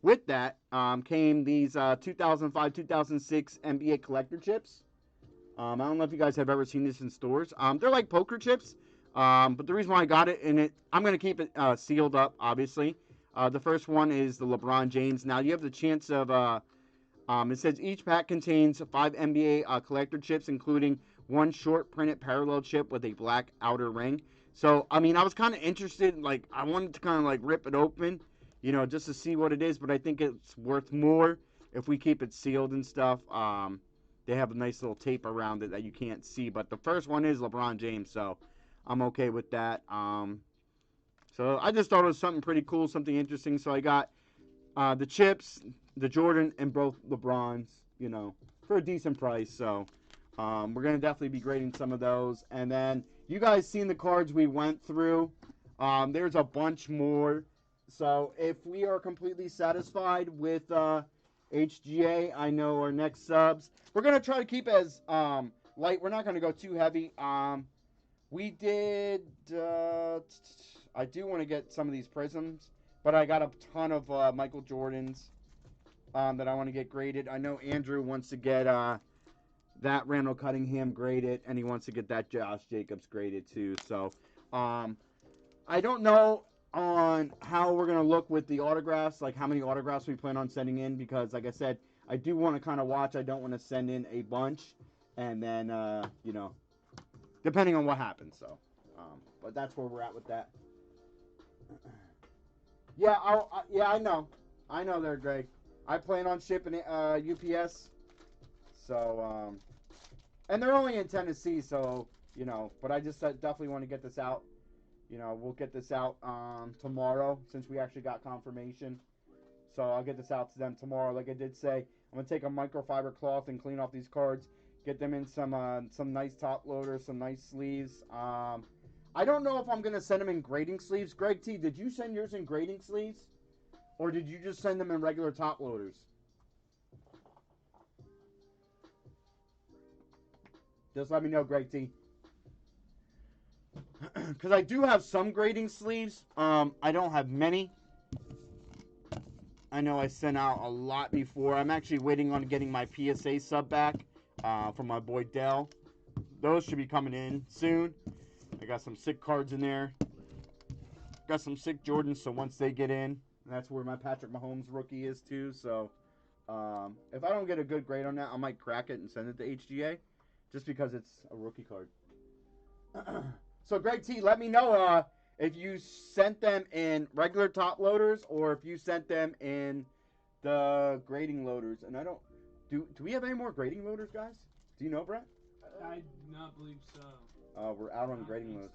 with that came these 2005-2006 NBA collector chips. I don't know if you guys have ever seen this in stores. They're like poker chips. But the reason why I got it in it, I'm going to keep it sealed up, obviously. The first one is the LeBron James. Now, you have the chance of, it says each pack contains 5 NBA collector chips, including 1 short printed parallel chip with a black outer ring. So, I mean, I was kind of interested. Like, I wanted to kind of, like, rip it open, you know, just to see what it is. But I think it's worth more if we keep it sealed and stuff. They have a nice little tape around it that you can't see. But the first one is LeBron James, so I'm okay with that. So I just thought it was something pretty cool, something interesting. So I got the chips, the Jordan, and both LeBrons, you know, for a decent price. So we're going to definitely be grading some of those. And then you guys seen the cards we went through. There's a bunch more. So if we are completely satisfied with HGA, I know our next subs, we're going to try to keep as light. We're not going to go too heavy. We did, I do want to get some of these prisms, but I got a ton of Michael Jordans that I want to get graded. I know Andrew wants to get that Randall Cunningham graded, and he wants to get that Josh Jacobs graded too. So I don't know on how we're going to look with the autographs, like how many autographs we plan on sending in, because like I said, I do want to kind of watch. I don't want to send in a bunch, and then, you know, depending on what happens. So, but that's where we're at with that. Yeah, I know there, Greg. I plan on shipping UPS. So, and they're only in Tennessee, so, you know, but I just definitely want to get this out. You know, we'll get this out tomorrow since we actually got confirmation. So I'll get this out to them tomorrow. Like I did say, I'm going to take a microfiber cloth and clean off these cards. Get them in some nice top loaders, some nice sleeves. I don't know if I'm going to send them in grading sleeves. Greg T, did you send yours in grading sleeves? Or did you just send them in regular top loaders? Just let me know, Greg T. Because I do have some grading sleeves. I don't have many. I know I sent out a lot before. I'm actually waiting on getting my PSA sub back from my boy Dell. Those should be coming in soon. I got some sick cards in there. Got some sick Jordans, so once they get in, that's where my Patrick Mahomes rookie is too. So If I don't get a good grade on that, I might crack it and send it to HGA, just because it's a rookie card. So Greg T, let me know if you sent them in regular top loaders or if you sent them in the grading loaders. And I don't do we have any more grading loaders, guys? Do you know, Brett? I do not believe so. We're out on I grading think loads.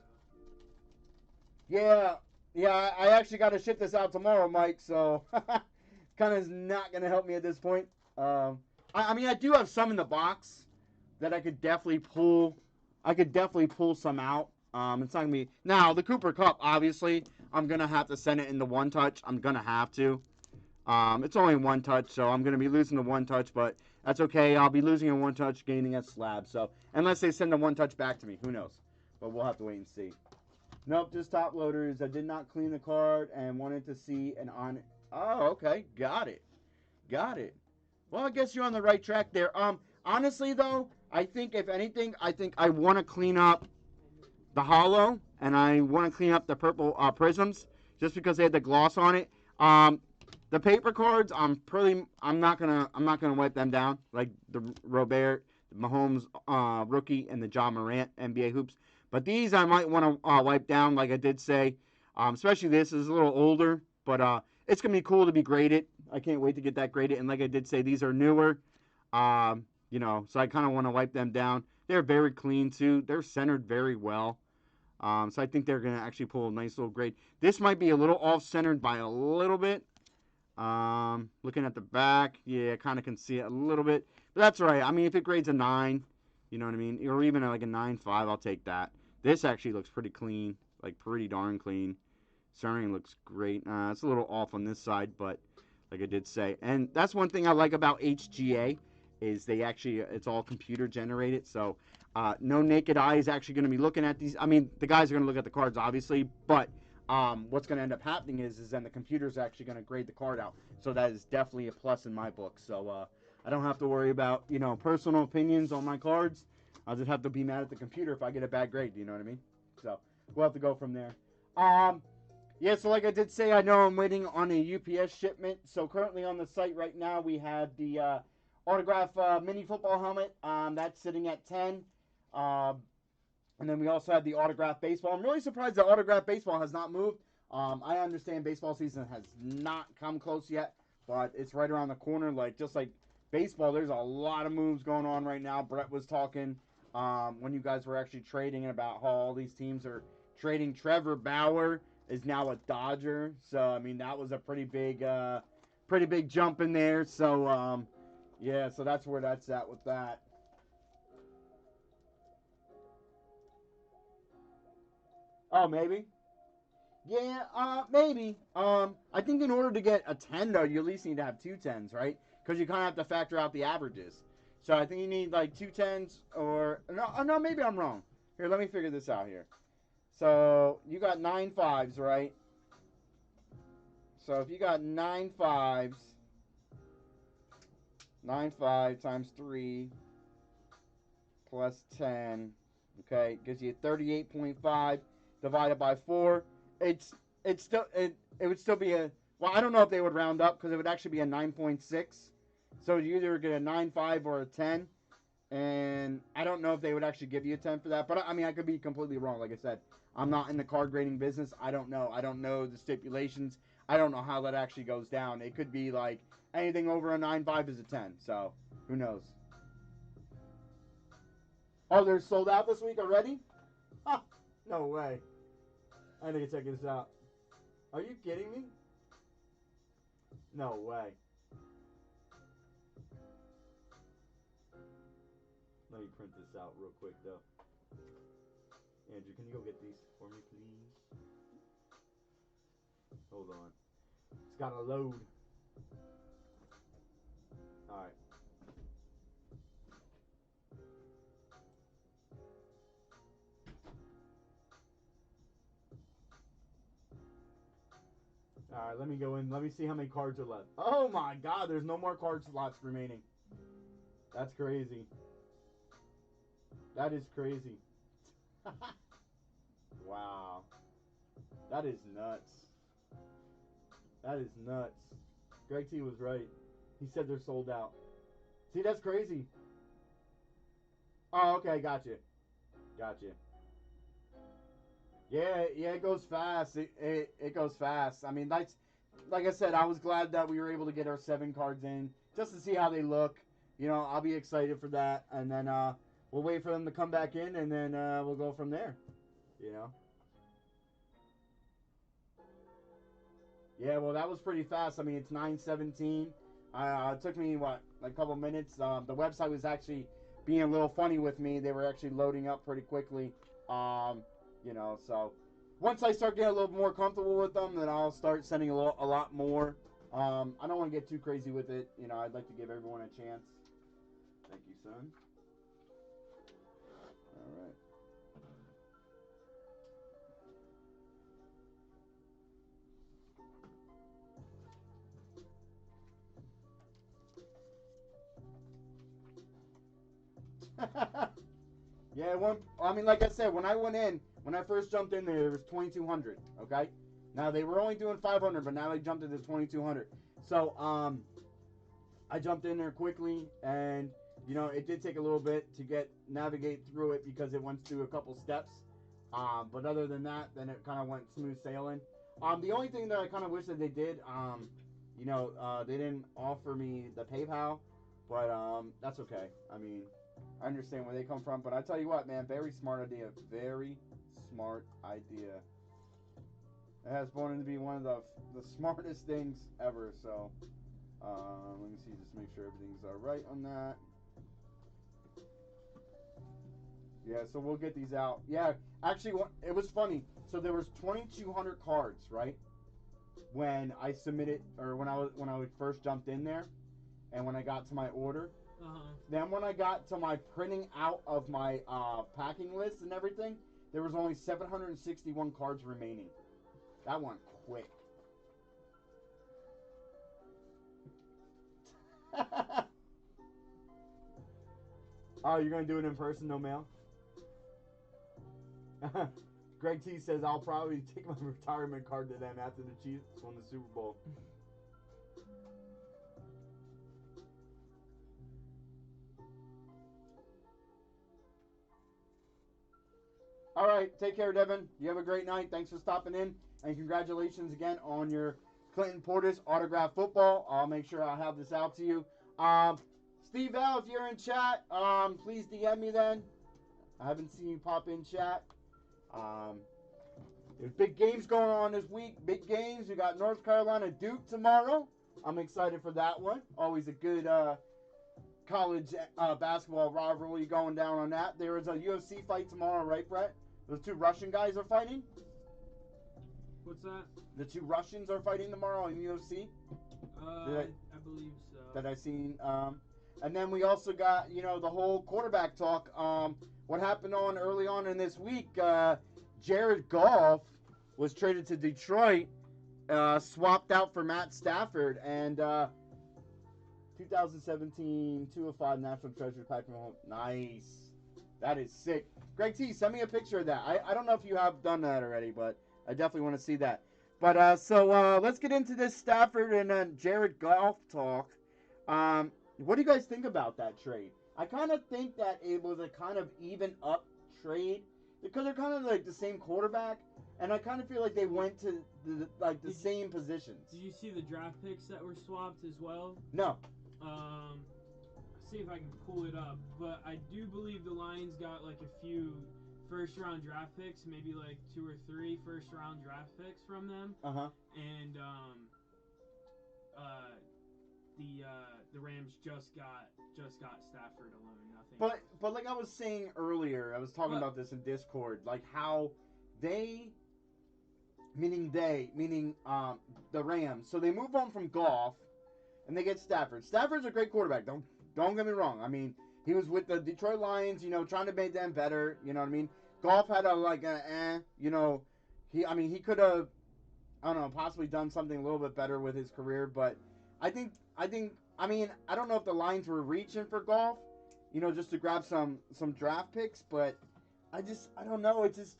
so. Yeah, I actually got to ship this out tomorrow, Mike. So kind of is not gonna help me at this point. I mean, I do have some in the box that I could definitely pull. I could definitely pull some out. It's not gonna be now the Cooper Cup. Obviously, I'm gonna have to send it in the one touch. I'm gonna have to. It's only one touch, so I'm gonna be losing the one touch, but that's okay. I'll be losing a one touch, gaining a slab. So unless they send the one touch back to me, who knows? But we'll have to wait and see. Nope, just top loaders. I did not clean the card and wanted to see an on. Oh, okay, got it. Well, I guess you're on the right track there. Honestly though, I think if anything, I want to clean up the hollow and I want to clean up the purple prisms just because they had the gloss on it. The paper cards, I'm not gonna wipe them down like the Robert, the Mahomes rookie, and the John Morant NBA hoops. But these I might want to wipe down, like I did say. Especially this is a little older, but it's gonna be cool to be graded. I can't wait to get that graded. And like I did say, these are newer. So I kind of want to wipe them down. They're very clean too. They're centered very well. So I think they're gonna actually pull a nice little grade. This might be a little off-centered by a little bit. Looking at the back, yeah, I kind of can see it a little bit. But that's all right. I mean, if it grades a 9, you know what I mean? Or even like a 9.5, I'll take that. This actually looks pretty clean. Like, pretty darn clean. Centering looks great. It's a little off on this side, but like I did say. And that's one thing I like about HGA is they actually, it's all computer generated. So, no naked eye is actually going to be looking at these. I mean, the guys are going to look at the cards, obviously, but what's going to end up happening is then the computer's actually going to grade the card out. So that is definitely a plus in my book. So I don't have to worry about, personal opinions on my cards. I'll just have to be mad at the computer if I get a bad grade. You know what I mean? So we'll have to go from there. Yeah, so like I did say, I know I'm waiting on a UPS shipment. So currently on the site right now, we have the autograph mini football helmet. That's sitting at 10. And then we also have the autograph baseball. I'm really surprised the autograph baseball has not moved. I understand baseball season has not come close yet, but it's right around the corner. Just like baseball, there's a lot of moves going on right now. Brett was talking when you guys were actually trading about how all these teams are trading. Trevor Bauer is now a Dodger, so I mean that was a pretty big jump in there. So yeah, so that's where that's at with that. Oh, maybe. Yeah, maybe. I think in order to get a 10, though, you at least need to have two 10s, right? Because you kind of have to factor out the averages. So I think you need, like, two 10s or... No, maybe I'm wrong. Here, let me figure this out here. So, you got 9 5s, right? So, if you got 9 5s, 9 5 times 3 plus 10, okay, gives you 38.5 divided by 4. It would still be a, well, I don't know if they would round up because it would actually be a 9.6. So you either get a 9.5 or a 10. And I don't know if they would actually give you a 10 for that. But I mean, I could be completely wrong. Like I said, I'm not in the card grading business. I don't know. I don't know the stipulations. I don't know how that actually goes down. It could be like anything over a 9.5 is a 10. So who knows? Oh, they're sold out this week already? Huh, no way. I need to check this out. Are you kidding me? No way. Let me print this out real quick, though. Andrew, can you go get these for me, please? Hold on. It's got to load. Alright. Alright, let me go in. Let me see how many cards are left. Oh my god, there's no more card slots remaining. That's crazy. That is crazy. Wow. That is nuts. That is nuts. Greg T was right. He said they're sold out. See, that's crazy. Oh, okay, gotcha. Yeah, it goes fast. It goes fast. I mean, that's like I said. I was glad that we were able to get our 7 cards in just to see how they look. You know, I'll be excited for that, and then we'll wait for them to come back in, and then we'll go from there. You know. Yeah, well, that was pretty fast. I mean, it's 9:17. It took me what, like a couple minutes. The website was actually being a little funny with me. They were actually loading up pretty quickly. You know, so once I start getting a little more comfortable with them, then I'll start sending a lot more. I don't want to get too crazy with it. You know, I'd like to give everyone a chance. Thank you, son. All right. Yeah, I mean, like I said, when I first jumped in there, it was 2,200. Okay, now they were only doing 500, but now they jumped into 2,200. So, I jumped in there quickly, and you know, it did take a little bit to navigate through it because it went through a couple steps. But other than that, then it kind of went smooth sailing. The only thing that I kind of wish that they did, you know, they didn't offer me the PayPal, but that's okay. I mean, I understand where they come from, but I tell you what, man, very smart idea. Very smart idea. It has proven to be one of the smartest things ever. So, let me see, just make sure everything's all right on that. Yeah, so we'll get these out. Yeah, actually, it was funny. So there was 2,200 cards, right? When I submitted, or when I first jumped in there, and when I got to my order. Then when I got to my printing out of my packing list and everything, there was only 761 cards remaining. That went quick. Oh, you're gonna do it in person, no mail? Greg T says I'll probably take my retirement card to them after the Chiefs won the Super Bowl. All right, take care, Devin. You have a great night. Thanks for stopping in, and congratulations again on your Clinton Portis autographed football. I'll make sure I have this out to you. Steve L, if you're in chat, please DM me then. I haven't seen you pop in chat. There's big games going on this week. Big games. We got North Carolina Duke tomorrow. I'm excited for that one. Always a good college basketball rivalry going down on that. There is a UFC fight tomorrow, right, Brett? Those 2 Russian guys are fighting? What's that? The 2 Russians are fighting tomorrow in UFC? I believe so. That I seen. And then we also got, you know, the whole quarterback talk. What happened early on in this week, Jared Goff was traded to Detroit, swapped out for Matt Stafford, and 2017 2 of 5 National Treasure Patrick Mahomes. Nice. That is sick. Greg T, send me a picture of that. I don't know if you have done that already, but I definitely want to see that. But so let's get into this Stafford and Jared Goff talk. What do you guys think about that trade? I kind of think that it was a kind of even up trade because they're kind of like the same quarterback, and I kind of feel like they went to the same positions. Did you see the draft picks that were swapped as well? No. See if I can pull it up, but I do believe the Lions got like a few first-round draft picks, maybe like 2 or 3 first-round draft picks from them. And the Rams just got Stafford alone, nothing. But like I was saying earlier, I was talking about this in Discord, like how meaning the Rams. So they move on from Goff, and they get Stafford. Stafford's a great quarterback. Don't get me wrong. I mean, he was with the Detroit Lions, you know, trying to make them better. You know what I mean? Goff had you know, he could have, I don't know, possibly done something a little bit better with his career. But I mean, I don't know if the Lions were reaching for Goff, you know, just to grab some draft picks. But I don't know. It just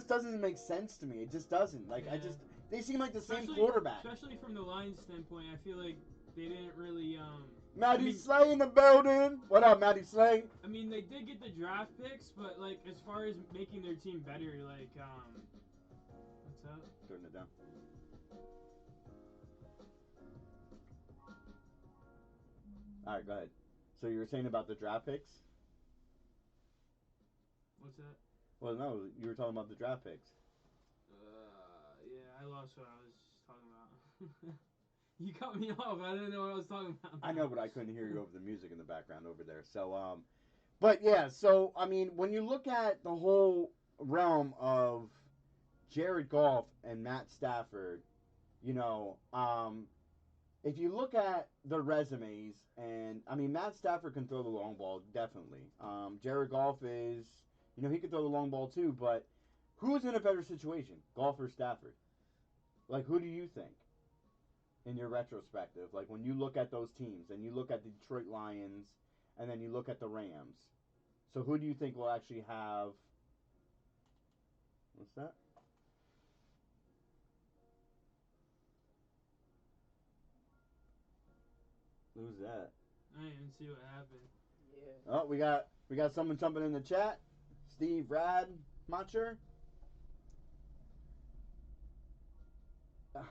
doesn't make sense to me. It just doesn't. Like, yeah. They seem like the same quarterback. Especially from the Lions standpoint, I feel like they didn't really Maddie Slay in the building. What up, Maddie Slay? I mean, they did get the draft picks, but like as far as making their team better, like what's up? Turn it down. All right, go ahead. So you were saying about the draft picks? What's that? Well, no, you were talking about the draft picks. Yeah, I lost what I was talking about. You cut me off. I didn't know what I was talking about. I know, but I couldn't hear you over the music in the background over there. So, but yeah, so I mean, when you look at the whole realm of Jared Goff and Matt Stafford, you know, if you look at their resumes, and I mean, Matt Stafford can throw the long ball, definitely. Jared Goff is, you know, he can throw the long ball too, but who's in a better situation, Goff or Stafford? Like, who do you think? In your retrospective, like when you look at those teams and you look at the Detroit Lions and then you look at the Rams, so who do you think will actually have, what's that? Who's that? I didn't even see what happened. Yeah. Oh, we got someone jumping in the chat. Steve Radmacher.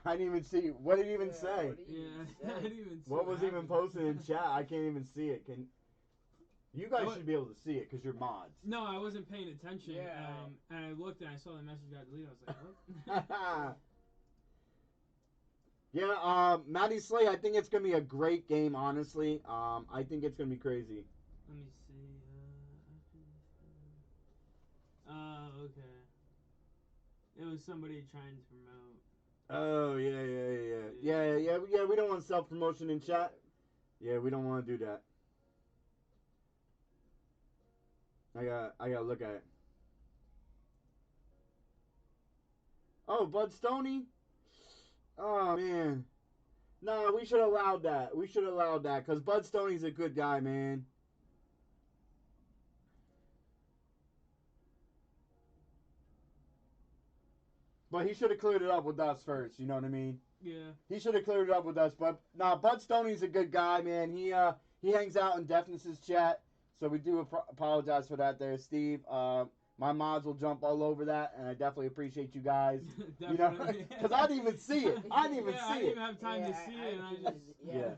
I didn't even see. What did he even say? I didn't even see What was even happened. posted in chat? I can't even see it. Can you guys should be able to see it because you're mods. No, I wasn't paying attention. Yeah. And I looked and I saw the message got deleted. I was like, what? Yeah, Maddie Slay, I think it's going to be a great game, honestly. I think it's going to be crazy. Let me see. Okay. It was somebody trying to promote. Oh, yeah. We don't want self-promotion in chat. Yeah, we don't want to do that. I gotta look at it. Oh, Bud Stoney? Oh, man. No, we should have allowed that. We should have allowed that because Bud Stoney's a good guy, man. But he should have cleared it up with us first, you know what I mean? Yeah. He should have cleared it up with us, but nah, Bud Stoney's a good guy, man. He hangs out in Deafness's chat, so we do apologize for that there, Steve. My mods will jump all over that, and I definitely appreciate you guys. You know, because I didn't even see it. I didn't even see I it. didn't even have time to see it, and I just... Yeah.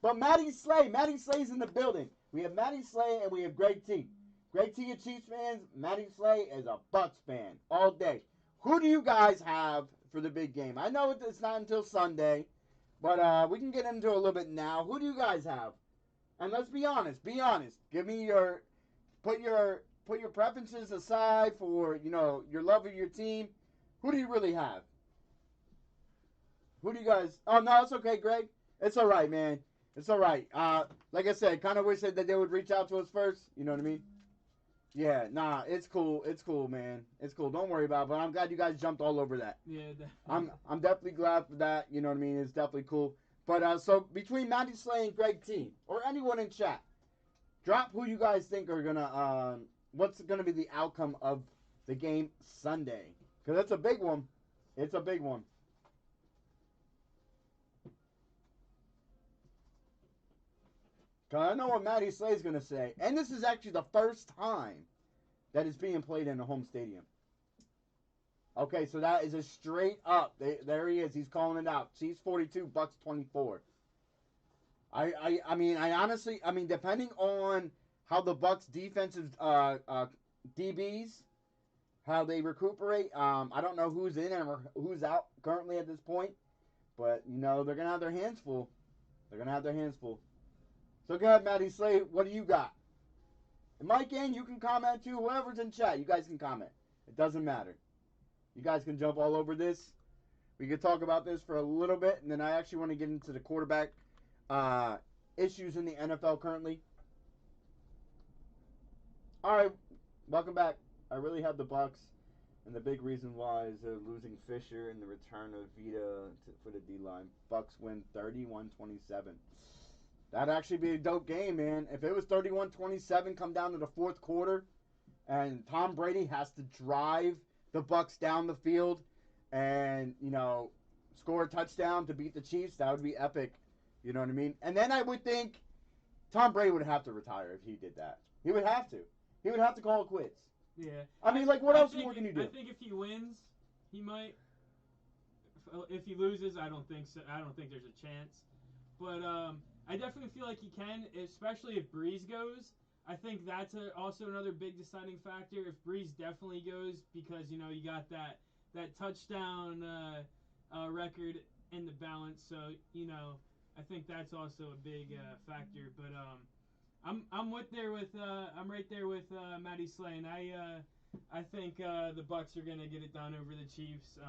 But Maddie Slay's in the building. We have Maddie Slay and we have Greg T. Greg T, a Chiefs fans. Maddie Slay is a Bucks fan all day. Who do you guys have for the big game? I know it's not until Sunday, but we can get into it a little bit now. Who do you guys have? And let's be honest. Be honest. Give me your put your preferences aside for, you know, your love of your team. Who do you really have? Who do you guys? Oh no, it's okay, Greg. It's all right, man. It's all right. Like I said, kind of wish that they would reach out to us first. You know what I mean? Yeah, nah, it's cool. It's cool, man. It's cool. Don't worry about it. But I'm glad you guys jumped all over that. Yeah, definitely. I'm definitely glad for that. You know what I mean? It's definitely cool. But so between Maddie Slay and Greg T, or anyone in chat, drop who you guys think are gonna what's gonna be the outcome of the game Sunday? Because it's a big one. It's a big one. Cause I know what Maddie Slay's gonna say, and this is actually the first time that it's being played in a home stadium. Okay, so that is a straight up. There he is. He's calling it out. Chiefs 42, Bucks 24. I mean, I honestly, I mean, depending on how the Bucks defensive DBs, how they recuperate, I don't know who's in and who's out currently at this point, but you know they're gonna have their hands full. They're gonna have their hands full. So go ahead, Maddie Slay. What do you got? And Mike, and you can comment too. Whoever's in chat, you guys can comment. It doesn't matter. You guys can jump all over this. We could talk about this for a little bit, and then I actually want to get into the quarterback issues in the NFL currently. All right, welcome back. I really have the Bucks, and the big reason why is they're losing Fisher and the return of Vita for the D-line. Bucks win 31-27. That'd actually be a dope game, man. If it was 31-27, come down to the fourth quarter, and Tom Brady has to drive the Bucks down the field and, you know, score a touchdown to beat the Chiefs, that would be epic. You know what I mean? And then I would think Tom Brady would have to retire if he did that. He would have to. He would have to call it quits. Yeah. I mean, like, what else more can you do? I think if he wins, he might. If he loses, I don't think so. I don't think there's a chance. But I definitely feel like he can, especially if Breeze goes. I think that's also another big deciding factor. If Breeze definitely goes, because you got that touchdown record in the balance, so I think that's also a big factor. But I'm right there with Matty Slay, and I think the Bucks are gonna get it done over the Chiefs.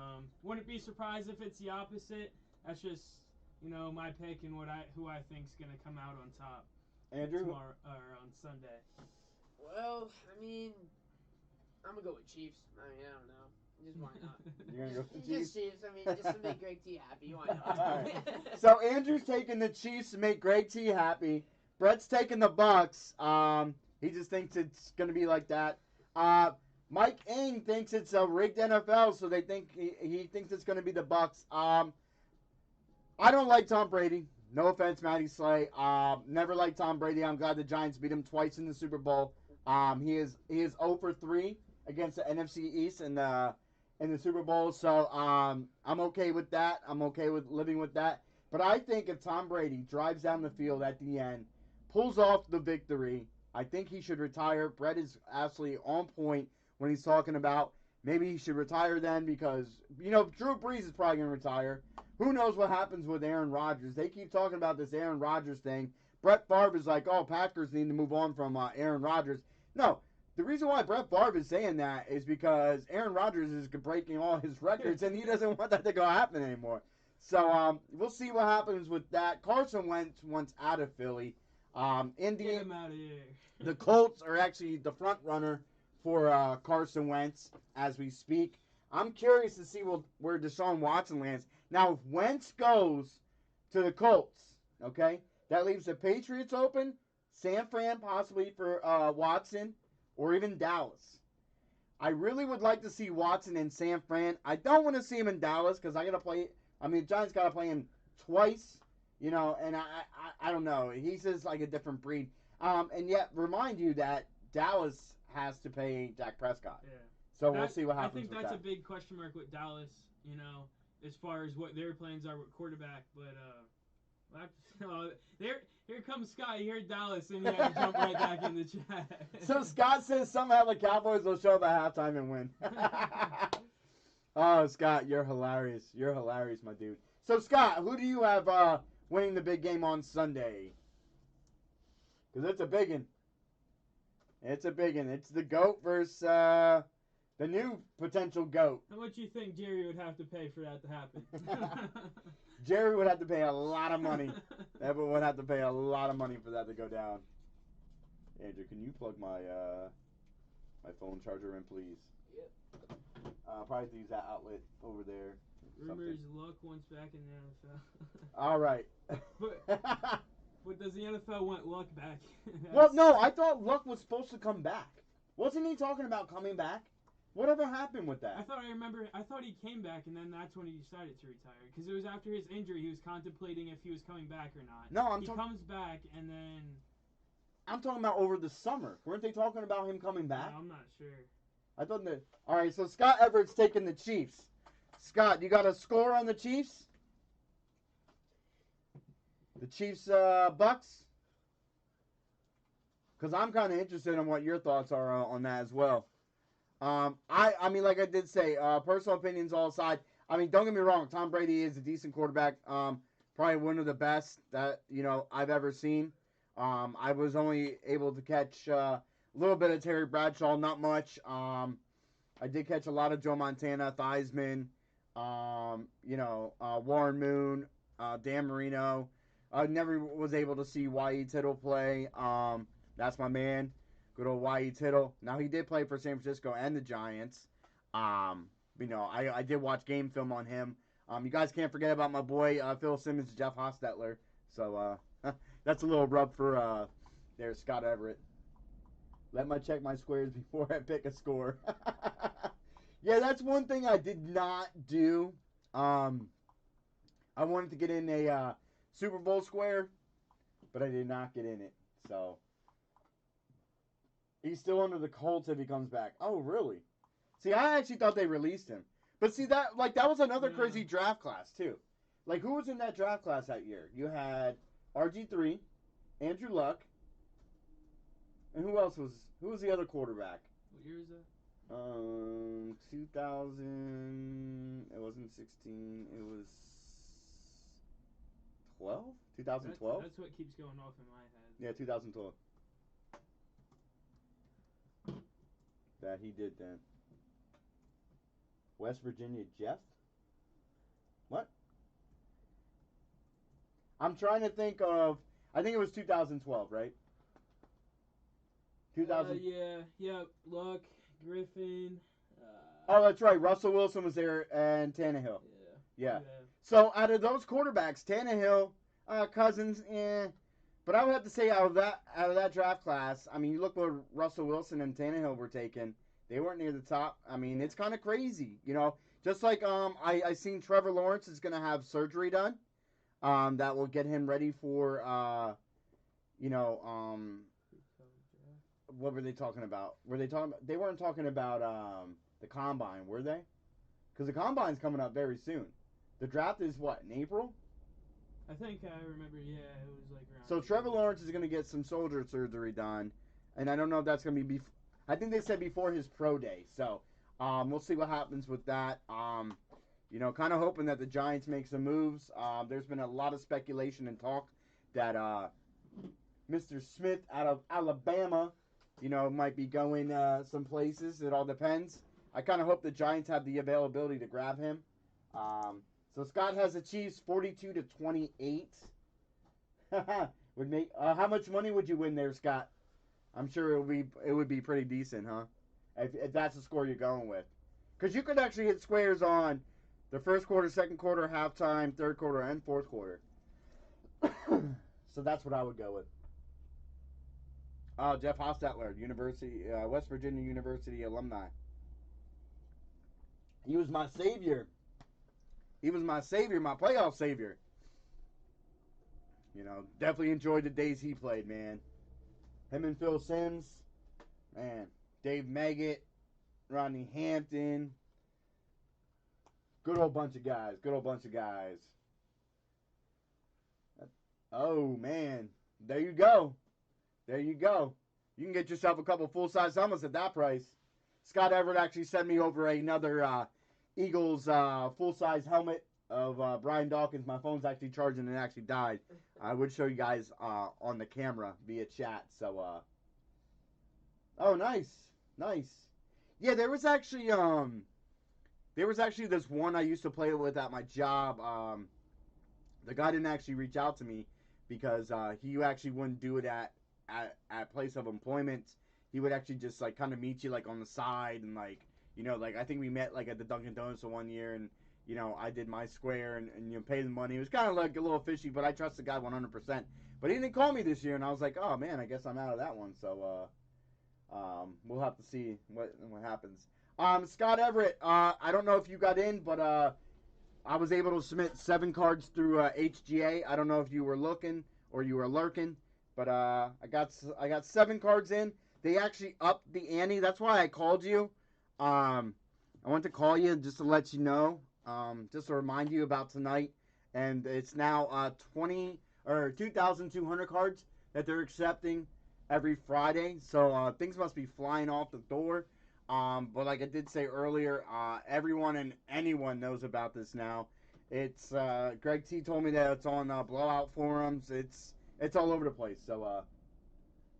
Wouldn't be surprised if it's the opposite. That's just my pick and who I think's gonna come out on top. Andrew? Tomorrow or on Sunday. Well, I mean, I'm gonna go with Chiefs. I mean, I don't know. Just why not? You're gonna go with the Chiefs? Just Chiefs. I mean, just to make Greg T happy. Why not? All right. So Andrew's taking the Chiefs to make Greg T happy. Brett's taking the Bucks. He just thinks it's gonna be like that. Mike Ing thinks it's a rigged NFL, so they think he thinks it's gonna be the Bucks. I don't like Tom Brady. No offense, Matty Slay. Never liked Tom Brady. I'm glad the Giants beat him twice in the Super Bowl. He is 0 for 3 against the NFC East in the Super Bowl. So I'm okay with that. I'm okay with living with that. But I think if Tom Brady drives down the field at the end, pulls off the victory, I think he should retire. Brett is absolutely on point when he's talking about maybe he should retire then because, Drew Brees is probably going to retire. Who knows what happens with Aaron Rodgers? They keep talking about this Aaron Rodgers thing. Brett Favre is like, oh, Packers need to move on from Aaron Rodgers. No, the reason why Brett Favre is saying that is because Aaron Rodgers is breaking all his records, and he doesn't want that to go happen anymore. So we'll see what happens with that. Carson went out of Philly. Get him out of here. The Colts are actually the front runner for Carson Wentz as we speak. I'm curious to see where Deshaun Watson lands. Now, if Wentz goes to the Colts, okay, that leaves the Patriots open, San Fran possibly for Watson, or even Dallas. I really would like to see Watson in San Fran. I don't want to see him in Dallas because Giants got to play him twice, and I don't know. He's just like a different breed. And yet, remind you that Dallas has to pay Dak Prescott. Yeah. So we'll see what happens. I think that's a big question mark with Dallas, as far as what their plans are with quarterback. But here comes Scott. He heard Dallas, and he had to jump right back in the chat. So Scott says somehow the Cowboys will show up at halftime and win. Oh, Scott, you're hilarious. You're hilarious, my dude. So Scott, who do you have winning the big game on Sunday? Because it's a big one. It's a big one. It's the GOAT versus the new potential GOAT. How much do you think Jerry would have to pay for that to happen? Jerry would have to pay a lot of money. Everyone would have to pay a lot of money for that to go down. Andrew, can you plug my my phone charger in, please? Yep. Probably use that outlet over there. Rumors Luck wants back in the NFL. All right. But does the NFL want Luck back? Well, no, I thought Luck was supposed to come back. Wasn't he talking about coming back? Whatever happened with that? I thought he came back, and then that's when he decided to retire. Because it was after his injury, he was contemplating if he was coming back or not. No, he comes back, and then... I'm talking about over the summer. Weren't they talking about him coming back? No, I'm not sure. I thought that... All right, so Scott Everett's taking the Chiefs. Scott, you got a score on the Chiefs? The Chiefs, Bucks? Because I'm kind of interested in what your thoughts are on that as well. I mean, like I did say, personal opinions all aside. I mean, don't get me wrong. Tom Brady is a decent quarterback. Probably one of the best that, I've ever seen. I was only able to catch a little bit of Terry Bradshaw, not much. I did catch a lot of Joe Montana, Theismann, Warren Moon, Dan Marino. I never was able to see Y.E. Tittle play. That's my man. Good old Y.E. Tittle. Now, he did play for San Francisco and the Giants. I did watch game film on him. You guys can't forget about my boy, Phil Simmons and Jeff Hostetler. So, that's a little rub for there, Scott Everett. Let me check my squares before I pick a score. Yeah, that's one thing I did not do. I wanted to get in a Super Bowl square, but I did not get in it. So he's still under the Colts if he comes back. Oh, really? See, I actually thought they released him. But see, that was another Yeah. crazy draft class too. Like, who was in that draft class that year? You had RG3, Andrew Luck, and who was the other quarterback? What year is that? 2000. It wasn't 16. It was 12. 2012. That's what keeps going off in my head. Yeah, 2012. That he did then. West Virginia Jeff? What? I'm trying to think of. I think it was 2012, right? 2000. Yeah. Luck, Griffin. Oh, that's right. Russell Wilson was there and Tannehill. Yeah. So out of those quarterbacks, Tannehill, Cousins, but I would have to say out of that draft class, I mean, you look where Russell Wilson and Tannehill were taken. They weren't near the top. I mean, it's kind of crazy, you know. Just like I seen Trevor Lawrence is gonna have surgery done, that will get him ready for what were they talking about? They weren't talking about the combine, were they? Because the combine's coming up very soon. The draft is what, in April? I think I remember. Yeah, it was like around. So Trevor Lawrence is gonna get some shoulder surgery done, and I don't know if that's gonna be. I think they said before his pro day. So we'll see what happens with that. Kind of hoping that the Giants make some moves. There's been a lot of speculation and talk that Mr. Smith out of Alabama, might be going some places. It all depends. I kind of hope the Giants have the availability to grab him. So Scott has the Chiefs 42-28. Would make how much money would you win there, Scott? I'm sure it would be pretty decent, huh? If that's the score you're going with, because you could actually hit squares on the first quarter, second quarter, halftime, third quarter, and fourth quarter. So that's what I would go with. Jeff Hostetler, West Virginia University alumni. He was my savior. He was my savior, my playoff savior. Definitely enjoyed the days he played, man. Him and Phil Simms, man. Dave Meggett, Rodney Hampton. Good old bunch of guys. Oh, man. There you go. You can get yourself a couple full-size helmets at that price. Scott Everett actually sent me over another Eagles full-size helmet of Brian Dawkins. My phone's actually charging and it actually died. I would show you guys on the camera via chat. So, oh, nice. Yeah, there was actually this one I used to play with at my job. The guy didn't actually reach out to me because he actually wouldn't do it at place of employment. He would actually just like kind of meet you like on the side and like I think we met like at the Dunkin' Donuts one year and I did my square and pay the money. It was kind of like a little fishy, but I trust the guy 100%. But he didn't call me this year, and I was like, oh man, I guess I'm out of that one. So we'll have to see what happens. Scott Everett, I don't know if you got in, but I was able to submit 7 cards through HGA. I don't know if you were looking or you were lurking, but I got 7 cards in. They actually upped the ante. That's why I called you. I want to call you just to let you know, just to remind you about tonight. And it's now 2,200 cards that they're accepting every Friday. So things must be flying off the door. But like I did say earlier, everyone and anyone knows about this now. It's Greg T told me that it's on blowout forums. It's all over the place. So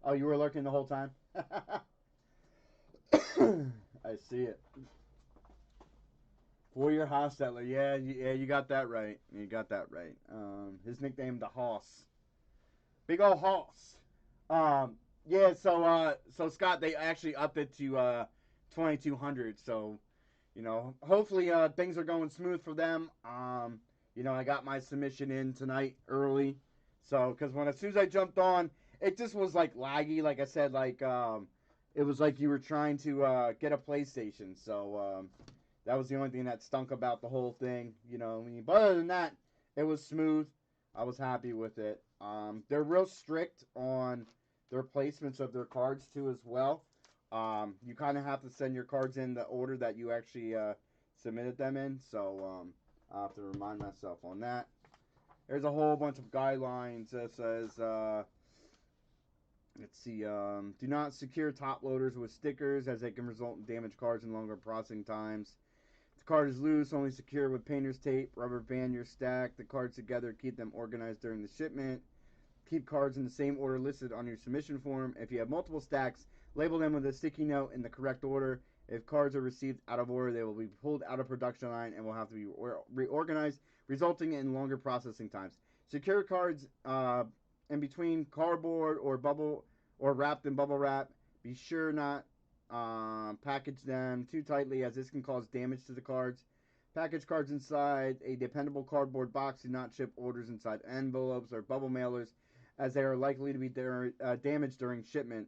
oh, you were lurking the whole time? I see it. For your Hostetler, yeah, you got that right. His nickname, the Hoss. Big ol' Hoss. Yeah. So Scott, they actually upped it to 2,200. So, hopefully things are going smooth for them. I got my submission in tonight early. So, because as soon as I jumped on, it just was like laggy. Like I said, like it was like you were trying to get a PlayStation. So that was the only thing that stunk about the whole thing. But other than that, it was smooth. I was happy with it. They're real strict on their placements of their cards too, as well. You kind of have to send your cards in the order that you actually submitted them in. So I have to remind myself on that. There's a whole bunch of guidelines that says, let's see, do not secure top loaders with stickers as they can result in damaged cards and longer processing times. If the card is loose, only secure with painter's tape. Rubber band your stack the cards together. Keep them organized during the shipment. Keep cards in the same order listed on your submission form. If you have multiple stacks, label them with a sticky note in the correct order. If cards are received out of order, they will be pulled out of production line and will have to be reorganized, resulting in longer processing times. Secure cards in between cardboard or wrapped in bubble wrap. Be sure not package them too tightly, as this can cause damage to the cards. Package cards inside a dependable cardboard box. Do not ship orders inside envelopes or bubble mailers, as they are likely to be damaged during shipment.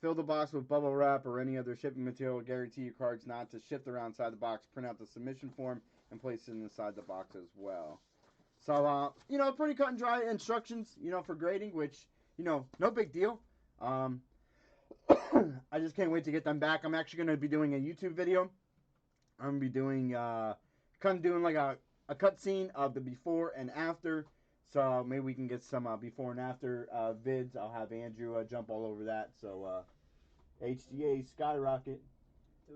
Fill the box with bubble wrap or any other shipping material. Guarantee your cards not to shift around inside the box. Print out the submission form and place it inside the box as well. So, pretty cut and dry instructions, for grading, which, no big deal. I just can't wait to get them back. I'm actually going to be doing a YouTube video. I'm going to be doing, like a cutscene of the before and after. So maybe we can get some before and after vids. I'll have Andrew jump all over that. So HGA skyrocket.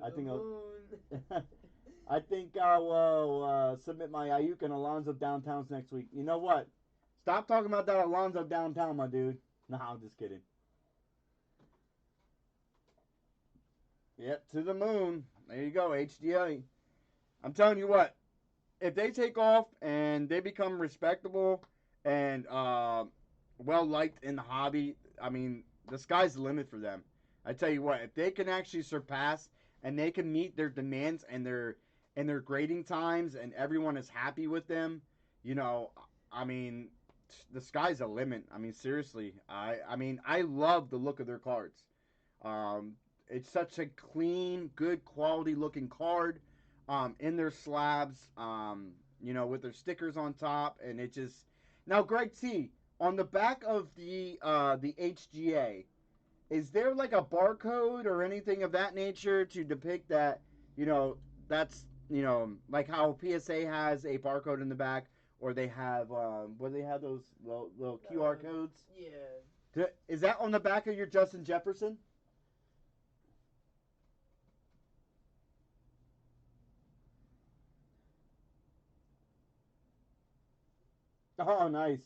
I think I think I'll submit my Ayuk and Alonzo Downtowns next week. You know what? Stop talking about that Alonzo Downtown, my dude. No, I'm just kidding. Yep, to the moon. There you go, HDA. I'm telling you what. If they take off and they become respectable and well liked in the hobby, I mean, the sky's the limit for them. I tell you what, if they can actually surpass and they can meet their demands and their grading times, and everyone is happy with them, I mean, the sky's the limit. I mean, seriously, I love the look of their cards. It's such a clean, good quality looking card. In their slabs, with their stickers on top, and it just. Now, Greg T, on the back of the HGA, is there like a barcode or anything of that nature to depict that, that's, like how PSA has a barcode in the back, or they have, they have those little QR codes? Yeah. Is that on the back of your Justin Jefferson? Oh, nice.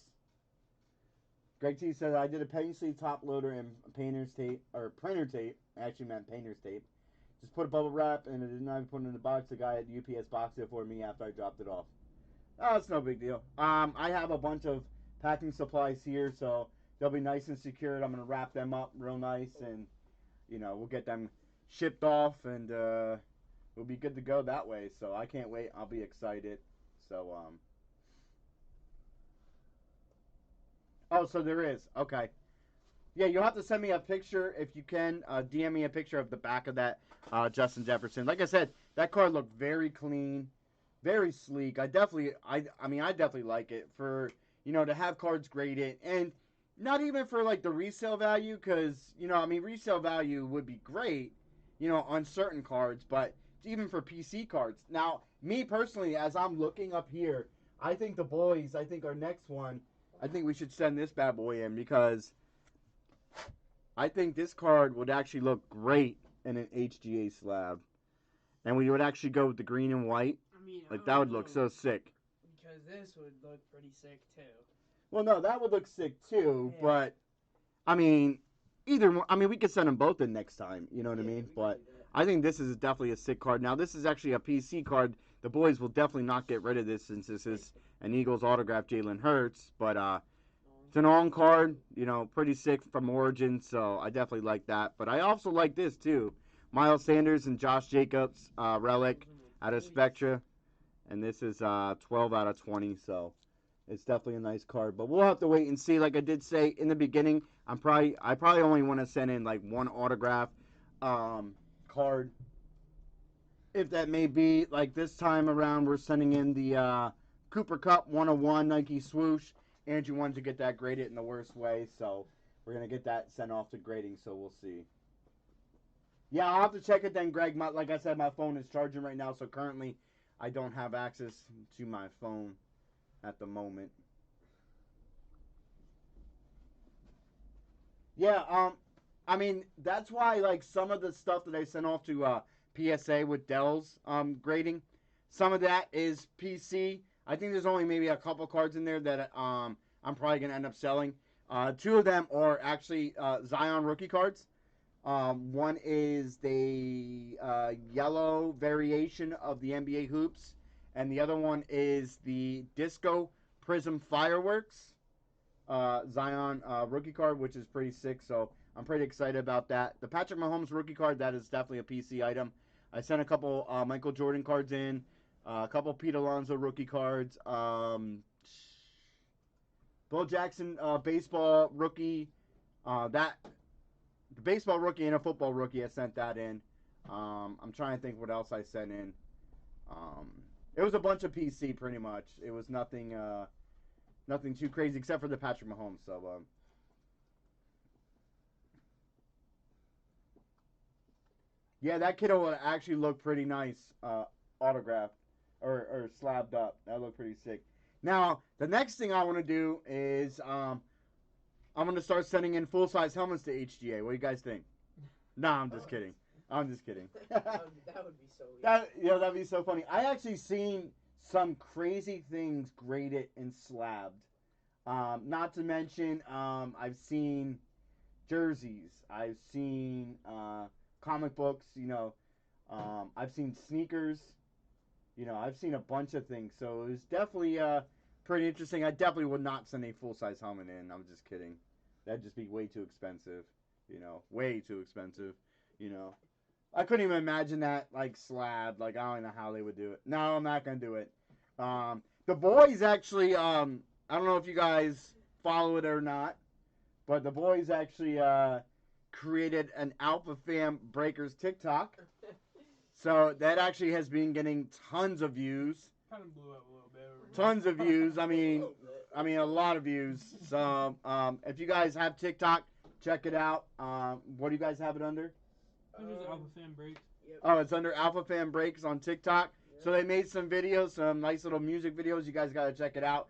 Greg T said, I did a penny sleeve top loader and painter's tape, or printer tape. I actually meant painter's tape. Just put a bubble wrap and it did not even put it in the box. The guy at UPS boxed it for me after I dropped it off. Oh, it's no big deal. I have a bunch of packing supplies here, so they'll be nice and secured. I'm going to wrap them up real nice, and, we'll get them shipped off, and we'll be good to go that way. So I can't wait. I'll be excited. So, oh, so there is. Okay. Yeah, you'll have to send me a picture if you can. DM me a picture of the back of that Justin Jefferson. Like I said, that card looked very clean, very sleek. I definitely like it for, to have cards graded, and not even for like the resale value, because, resale value would be great, on certain cards, but even for PC cards. Now, me personally, as I'm looking up here, I think our next one, I think we should send this bad boy in, because I think this card would actually look great in an HGA slab. And we would actually go with the green and white. Like, that would look so sick. Because this would look pretty sick, too. Well, no, that would look sick, too. Yeah. But, either one. We could send them both in next time. You know what I mean? But I think this is definitely a sick card. Now, this is actually a PC card. The boys will definitely not get rid of this, since this is an Eagles autograph Jalen Hurts. But it's an on card, pretty sick from Origin. So I definitely like that. But I also like this, too. Miles Sanders and Josh Jacobs relic out of Spectra. And this is 12 out of 20. So it's definitely a nice card. But we'll have to wait and see. Like I did say in the beginning, I probably only want to send in like one autograph card. If that may be, like this time around, we're sending in the Cooper Cup 101 Nike swoosh Andrew wanted to get that graded in the worst way, so we're gonna get that sent off to grading. So we'll see. Yeah, I'll have to check it then, Greg. Like I said, my phone is charging right now, so currently I don't have access to my phone at the moment. Yeah, I mean that's why like some of the stuff that I sent off to PSA with Dell's grading, some of that is PC. I think there's only maybe a couple cards in there that I'm probably gonna end up selling. Two of them are actually Zion rookie cards. One is the yellow variation of the NBA hoops, and the other one is the Disco Prism Fireworks Zion rookie card, which is pretty sick. So I'm pretty excited about that. The Patrick Mahomes rookie card, that is definitely a PC item. I sent a couple Michael Jordan cards in, a couple Pete Alonso rookie cards, Bill Jackson baseball rookie. That the baseball rookie and a football rookie, I sent that in. I'm trying to think what else I sent in. It was a bunch of PC pretty much. It was nothing nothing too crazy except for the Patrick Mahomes. So yeah, that kiddo will actually look pretty nice autographed or slabbed up. That looked pretty sick. Now, the next thing I want to do is I'm going to start sending in full-size helmets to HGA. What do you guys think? Nah, I'm just kidding. I'm just kidding. That would be so weird. That'd be so funny. I actually seen some crazy things graded and slabbed. Not to mention, I've seen jerseys. I've seen comic books. I've seen sneakers. I've seen a bunch of things. So it was definitely pretty interesting. I definitely would not send a full-size helmet in. I'm just kidding. That'd just be way too expensive. Way too expensive. I couldn't even imagine that, like, slab. Like, I don't know how they would do it. No, I'm not going to do it. The boys actually, I don't know if you guys follow it or not, but the boys actually created an Alpha Fam Breakers TikTok. So that actually has been getting tons of views. Kind of blew up a little bit. Tons of views. I mean, a lot of views. So, if you guys have TikTok, check it out. What do you guys have it under? Alpha Fan Breaks. Yep. Oh, it's under Alpha Fan Breaks on TikTok. Yep. So they made some videos, some nice little music videos. You guys got to check it out.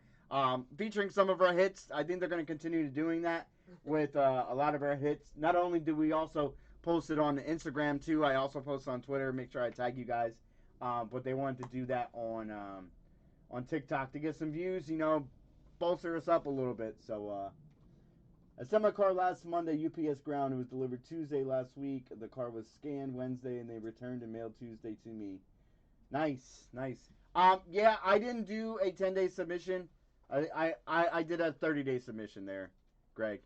Featuring some of our hits. I think they're going to continue doing that with a lot of our hits. Not only do we also post it on Instagram too, I also post on Twitter. Make sure I tag you guys. But they wanted to do that on TikTok to get some views. Bolster us up a little bit. So I sent my car last Monday, UPS ground. It was delivered Tuesday last week. The car was scanned Wednesday, and they returned and mailed Tuesday to me. Nice. Yeah, I didn't do a 10-day submission. I did a 30-day submission there, Greg.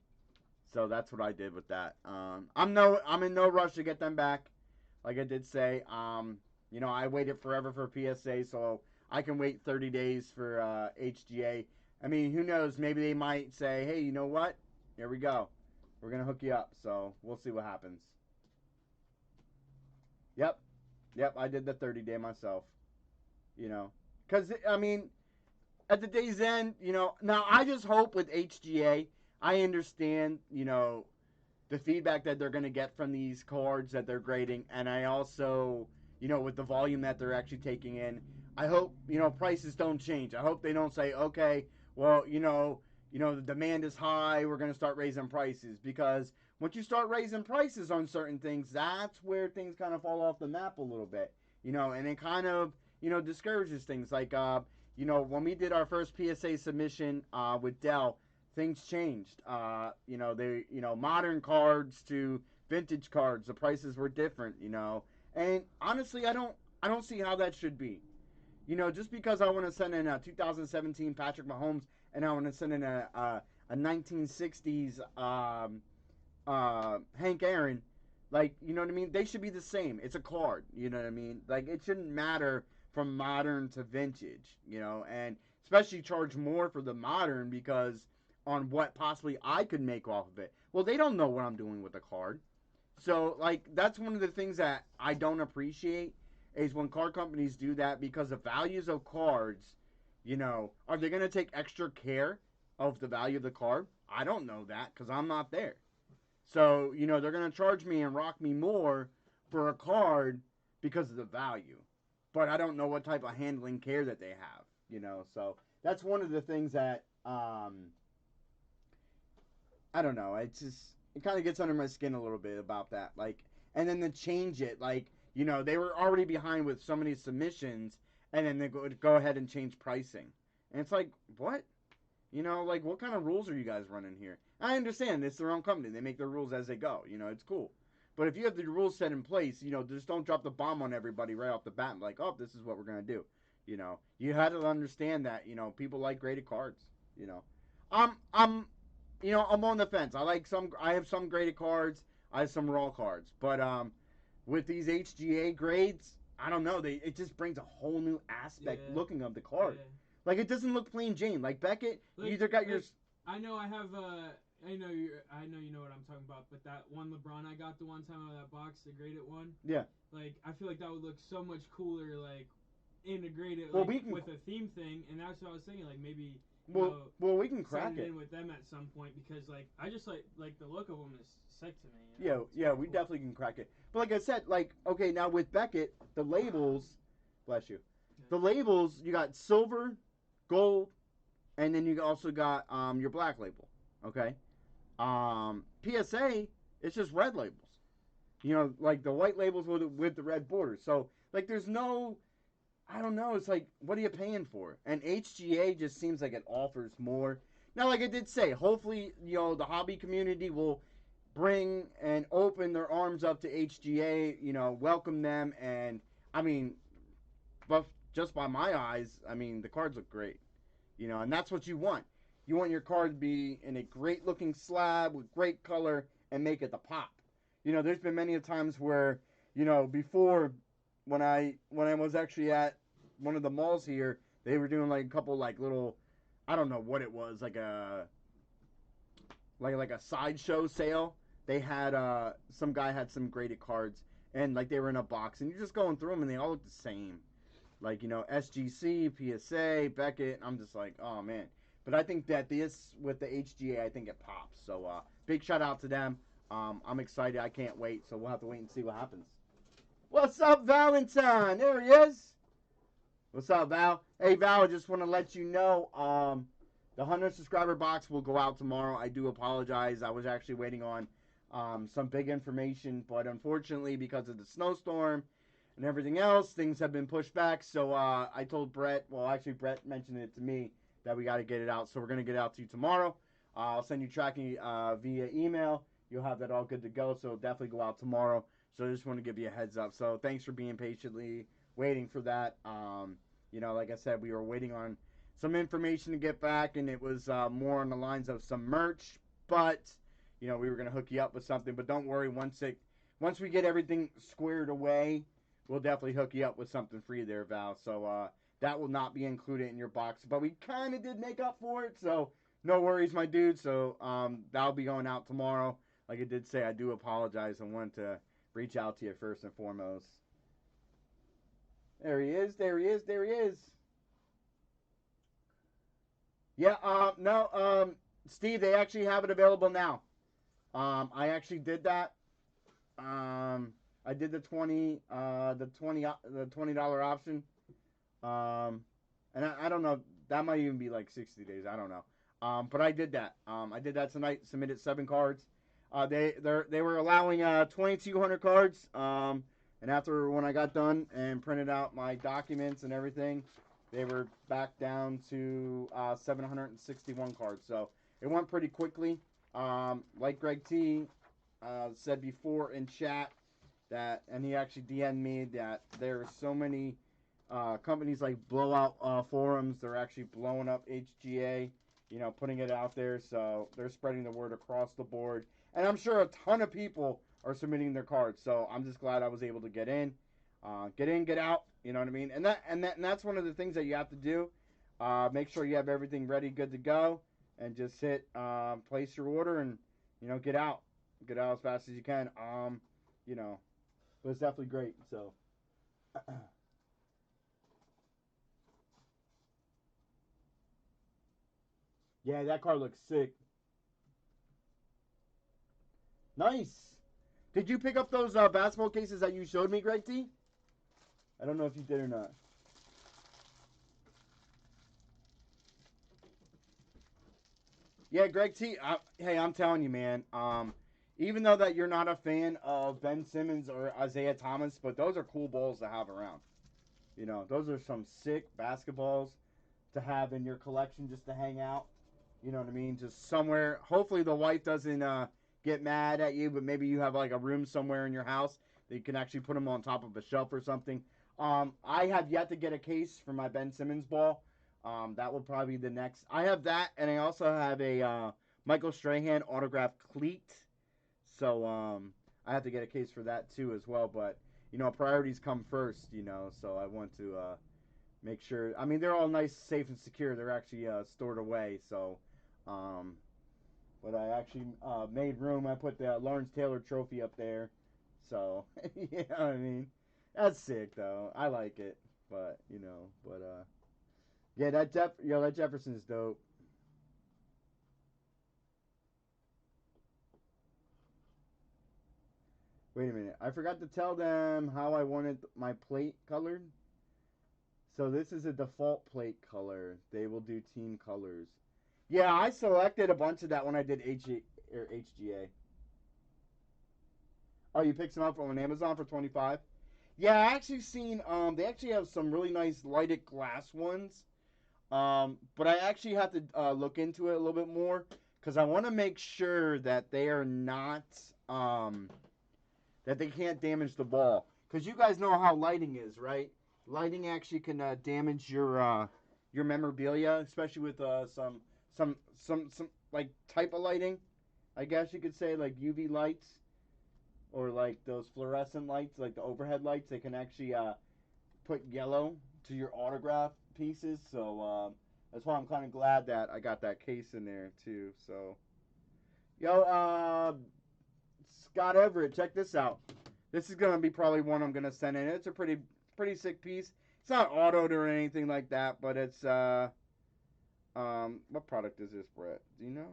So that's what I did with that. I'm in no rush to get them back. Like I did say, I waited forever for PSA, so I can wait 30 days for HGA. I mean, who knows? Maybe they might say, hey, you know what? Here we go. We're going to hook you up. So we'll see what happens. Yep, I did the 30-day myself. Because, I mean, at the day's end, now I just hope with HGA, I understand, the feedback that they're going to get from these cards that they're grading. And I also, with the volume that they're actually taking in, I hope, prices don't change. I hope they don't say, okay, well, the demand is high, we're going to start raising prices. Because once you start raising prices on certain things, that's where things kind of fall off the map a little bit. And it kind of, discourages things. Like, when we did our first PSA submission with Dell, things changed. Modern cards to vintage cards, the prices were different, And honestly, I don't see how that should be. Just because I want to send in a 2017 Patrick Mahomes and I want to send in a 1960s Hank Aaron, like, you know what I mean? They should be the same. It's a card, you know what I mean? Like, it shouldn't matter from modern to vintage, and especially charge more for the modern because on what possibly I could make off of it. Well, they don't know what I'm doing with the card. So, like, that's one of the things that I don't appreciate is when card companies do that, because the values of cards, are they going to take extra care of the value of the card? I don't know that because I'm not there. So, you know, they're going to charge me and rock me more for a card because of the value. But I don't know what type of handling care that they have, you know. So that's one of the things that, I don't know. It's just, it kind of gets under my skin a little bit about that. Like, and then to change it, like, you know, they were already behind with so many submissions, and then they go ahead and change pricing. And it's like, what? You know, like, what kind of rules are you guys running here? I understand it's their own company. They make their rules as they go. You know, it's cool. But if you have the rules set in place, you know, just don't drop the bomb on everybody right off the bat. Like, oh, this is what we're going to do. You know, you had to understand that, you know, people like graded cards. You know, I'm, you know, I'm on the fence. I have some graded cards. I have some raw cards. But, with these HGA grades, I don't know. It just brings a whole new aspect looking of the card. Yeah. Like, it doesn't look plain Jane. Like Beckett, Like, you either got your. I know I have I know you know what I'm talking about, but that one LeBron I got the one time out of that box, the graded one. Yeah. Like, I feel like that would look so much cooler, like integrated, Well, like, with a theme thing, and that's what I was thinking. Like, maybe well, we can crack send it in with them at some point because, like, I just like the look of them is sick to me. You Yeah, know? It's yeah, very we cool. definitely can crack it. But like I said, like, okay, now with Beckett, the labels, bless you, the labels, you got silver, gold, and then you also got your black label. Okay, PSA, it's just red labels. You know, like the white labels with the red borders. So like, there's no, I don't know. It's like, what are you paying for? And HGA just seems like it offers more. Now, like I did say, hopefully, you know, the hobby community will bring and open their arms up to HGA, you know, welcome them. And, I mean, but just by my eyes, I mean, the cards look great, you know, and that's what you want. You want your card to be in a great looking slab with great color and make it the pop. You know, there's been many times where, you know, before when I was actually at one of the malls here, they were doing like a couple like little, I don't know what it was, like a sideshow sale. They had some guy had some graded cards, and like they were in a box, and you're just going through them and they all look the same. Like, you know, SGC, PSA, Beckett. I'm just like, oh man. But I think that this with the HGA, I think it pops. So big shout out to them. I'm excited. I can't wait. So we'll have to wait and see what happens. What's up, Valentine? There he is. What's up, Val? Hey, Val, I just want to let you know, the 100 subscriber box will go out tomorrow. I do apologize. I was actually waiting on some big information, but unfortunately, because of the snowstorm and everything else, things have been pushed back. So I told Brett, well, actually, Brett mentioned it to me that we got to get it out. So we're going to get it out to you tomorrow. I'll send you tracking via email. You'll have that all good to go. So it'll definitely go out tomorrow. So I just want to give you a heads up. So thanks for being patiently waiting for that. You know, like I said, we were waiting on some information to get back, and it was more on the lines of some merch. But you know, we were gonna hook you up with something. But don't worry, once we get everything squared away, we'll definitely hook you up with something for you there, Val. So that will not be included in your box, but we kind of did make up for it. So no worries, my dude. So that'll be going out tomorrow. Like I did say, I do apologize. I wanted to reach out to you first and foremost. There he is. There he is. There he is. Yeah. No. Steve, they actually have it available now. I actually did that. I did the $20 option. And I don't know. That might even be like 60 days. I don't know. But I did that. I did that tonight. Submitted 7 cards. They were allowing 2,200 cards. And after when I got done and printed out my documents and everything, they were back down to 761 cards. So it went pretty quickly. Like Greg T said before in chat that, and he actually DM'd me that there are so many companies like Blowout Forums. They're actually blowing up HGA, you know, putting it out there. So they're spreading the word across the board. And I'm sure a ton of people are submitting their cards. So I'm just glad I was able to get in, get out. You know what I mean? And that's one of the things that you have to do. Make sure you have everything ready, good to go, and just hit place your order and, you know, get out as fast as you can. You know, but it's definitely great. So. Yeah, that car looks sick. Nice. Did you pick up those basketball cases that you showed me, Greg T? I don't know if you did or not. Yeah, Greg T. Hey, I'm telling you, man. Even though that you're not a fan of Ben Simmons or Isaiah Thomas, but those are cool balls to have around. You know, those are some sick basketballs to have in your collection just to hang out. You know what I mean? Just somewhere. Hopefully, the wife doesn't get mad at you, but maybe you have like a room somewhere in your house that you can actually put them on top of a shelf or something. I have yet to get a case for my Ben Simmons ball. That will probably be the next. I have that, and I also have a Michael Strahan autographed cleat. So I have to get a case for that too as well. But you know, priorities come first. You know, so I want to make sure. I mean, they're all nice, safe, and secure. They're actually stored away. So, um, but I actually made room. I put the Lawrence Taylor Trophy up there. So you know what I mean. That's sick though. I like it. But you know, yeah, that Jefferson's dope. Wait a minute. I forgot to tell them how I wanted my plate colored. So this is a default plate color. They will do team colors. Yeah, I selected a bunch of that when I did HGA. Oh, you picked some up on Amazon for 25? Yeah, I actually seen they actually have some really nice lighted glass ones. But I actually have to look into it a little bit more because I want to make sure that they are not that they can't damage the ball. Because you guys know how lighting is, right? Lighting actually can damage your memorabilia, especially with some like type of lighting. I guess you could say like UV lights or like those fluorescent lights, like the overhead lights. They can actually put yellow to your autograph pieces. So that's why I'm kind of glad that I got that case in there too. So, yo, Scott Everett, check this out. This is gonna be probably one I'm gonna send in. It's a pretty sick piece. It's not autoed or anything like that, but it's what product is this, Brett? Do you know?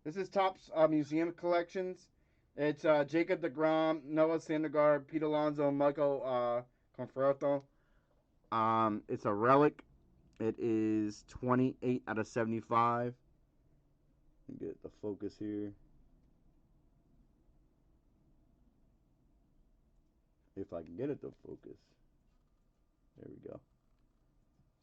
This is Topps Museum Collections. It's Jacob DeGrom, Noah Syndergaard, Pete Alonso, Michael Conforto. It's a relic. It is 28 out of 75. Get the focus here. If I can get it to focus. There we go.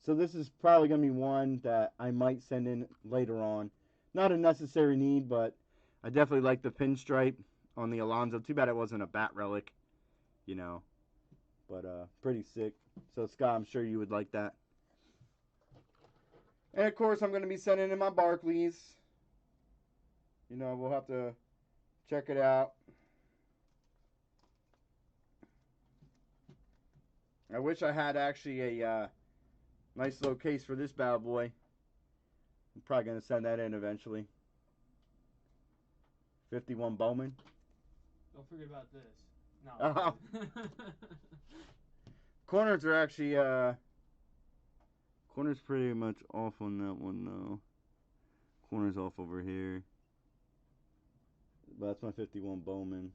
So this is probably going to be one that I might send in later on. Not a necessary need, but I definitely like the pinstripe on the Alonso. Too bad it wasn't a bat relic, you know. But pretty sick. So Scott, I'm sure you would like that. And of course, I'm going to be sending in my Barclays. You know, we'll have to check it out. I wish I had actually a nice little case for this bad boy. I'm probably going to send that in eventually. 51 Bowman. Don't forget about this. Oh. No. Corners are actually corners pretty much off on that one though. Corners off over here. But that's my 51 Bowman.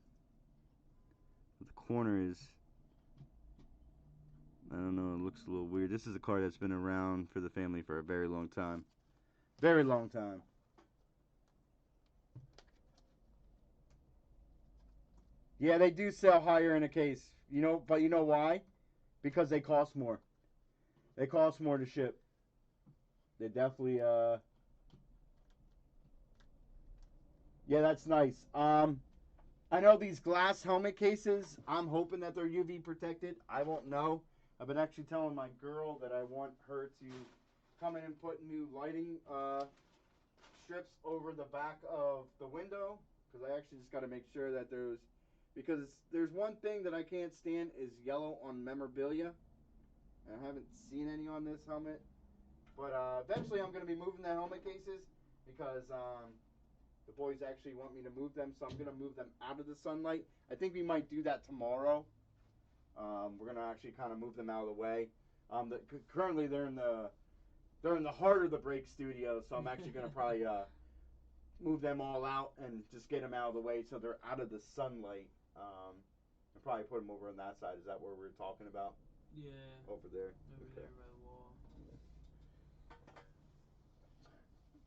But the corner is, I don't know, it looks a little weird. This is a car that's been around for the family for a very long time. Very long time. Yeah, they do sell higher in a case. You know, but you know why? Because they cost more. They cost more to ship. They definitely yeah, that's nice. I know these glass helmet cases, I'm hoping that they're UV protected. I won't know. I've been actually telling my girl that I want her to come in and put new lighting strips over the back of the window, because I actually just got to make sure that because there's one thing that I can't stand is yellow on memorabilia. I haven't seen any on this helmet, but eventually I'm going to be moving the helmet cases because the boys actually want me to move them, so I'm going to move them out of the sunlight. I think we might do that tomorrow. We're going to actually kind of move them out of the way. Currently they're in the they're in the heart of the break studio, so I'm actually gonna probably move them all out and just get them out of the way so they're out of the sunlight. And probably put them over on that side. Is that where we're talking about? Yeah. Over there. Over there by the wall.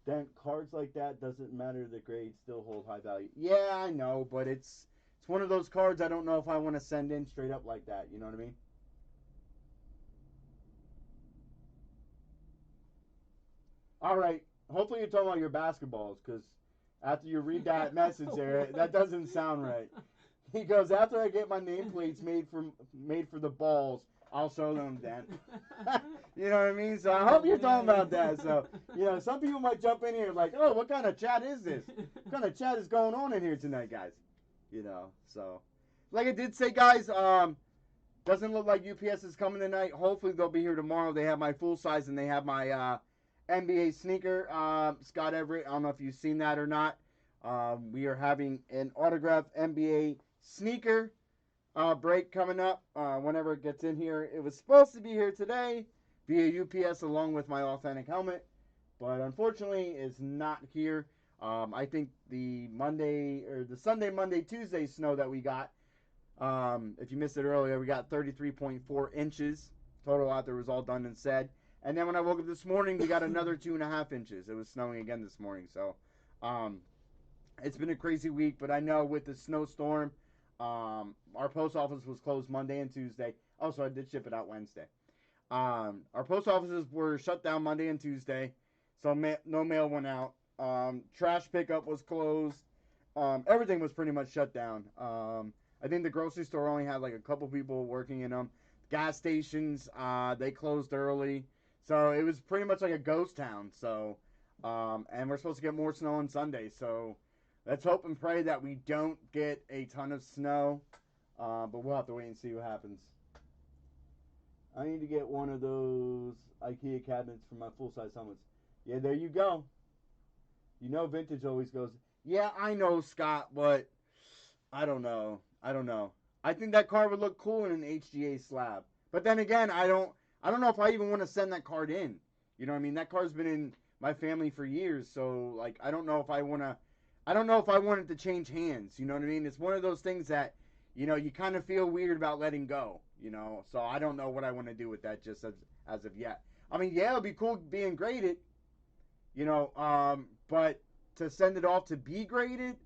Then cards like that doesn't matter. The grades still hold high value. Yeah, I know, but it's one of those cards I don't know if I want to send in straight up like that. You know what I mean? All right. Hopefully you're talking about your basketballs, because after you read that message there, that doesn't sound right. He goes, after I get my nameplates made for the balls, I'll show them then. You know what I mean? So I hope you're talking about that. So, you know, some people might jump in here like, oh, what kind of chat is this? What kind of chat is going on in here tonight, guys? You know, so. Like I did say, guys, doesn't look like UPS is coming tonight. Hopefully they'll be here tomorrow. They have my full size and they have my NBA sneaker. Scott Everett, I don't know if you've seen that or not. We are having an autographed NBA sneaker break coming up whenever it gets in here. It was supposed to be here today via UPS along with my authentic helmet, but unfortunately it's not here. I think the Sunday, Monday, Tuesday snow that we got, if you missed it earlier, we got 33.4 inches total out there. Was all done and said. And then when I woke up this morning, we got another 2.5 inches. It was snowing again this morning. So it's been a crazy week, but I know with the snowstorm, our post office was closed Monday and Tuesday. Also, I did ship it out Wednesday. Our post offices were shut down Monday and Tuesday, so no mail went out. Trash pickup was closed. Everything was pretty much shut down. I think the grocery store only had like a couple people working in them. Gas stations, they closed early. So it was pretty much like a ghost town. So, and we're supposed to get more snow on Sunday. So let's hope and pray that we don't get a ton of snow. But we'll have to wait and see what happens. I need to get one of those IKEA cabinets for my full-size helmets. Yeah, there you go. You know vintage always goes, yeah, I know, Scott, but I don't know. I think that card would look cool in an HGA slab. But then again, I don't know if I even want to send that card in. You know what I mean? That card's been in my family for years, so like I don't know if I want it to change hands. You know what I mean? It's one of those things that, you know, you kind of feel weird about letting go, you know. So I don't know what I want to do with that just as of yet. I mean, yeah, it'd be cool being graded, you know, but to send it off to be graded,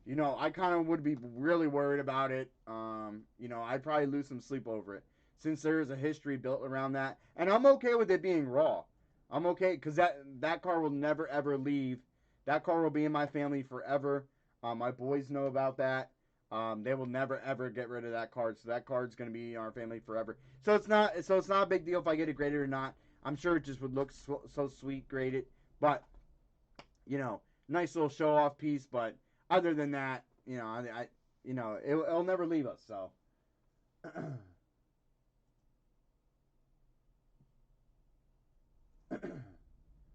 you know, I kind of would be really worried about it. You know, I'd probably lose some sleep over it since there is a history built around that. And I'm okay with it being raw. I'm okay because that car will never, ever leave. That car will be in my family forever. My boys know about that. They will never, ever get rid of that card. So that card's going to be in our family forever. So it's not a big deal if I get it graded or not. I'm sure it just would look so sweet graded. But, you know, nice little show-off piece. But other than that, you know, it'll never leave us. So.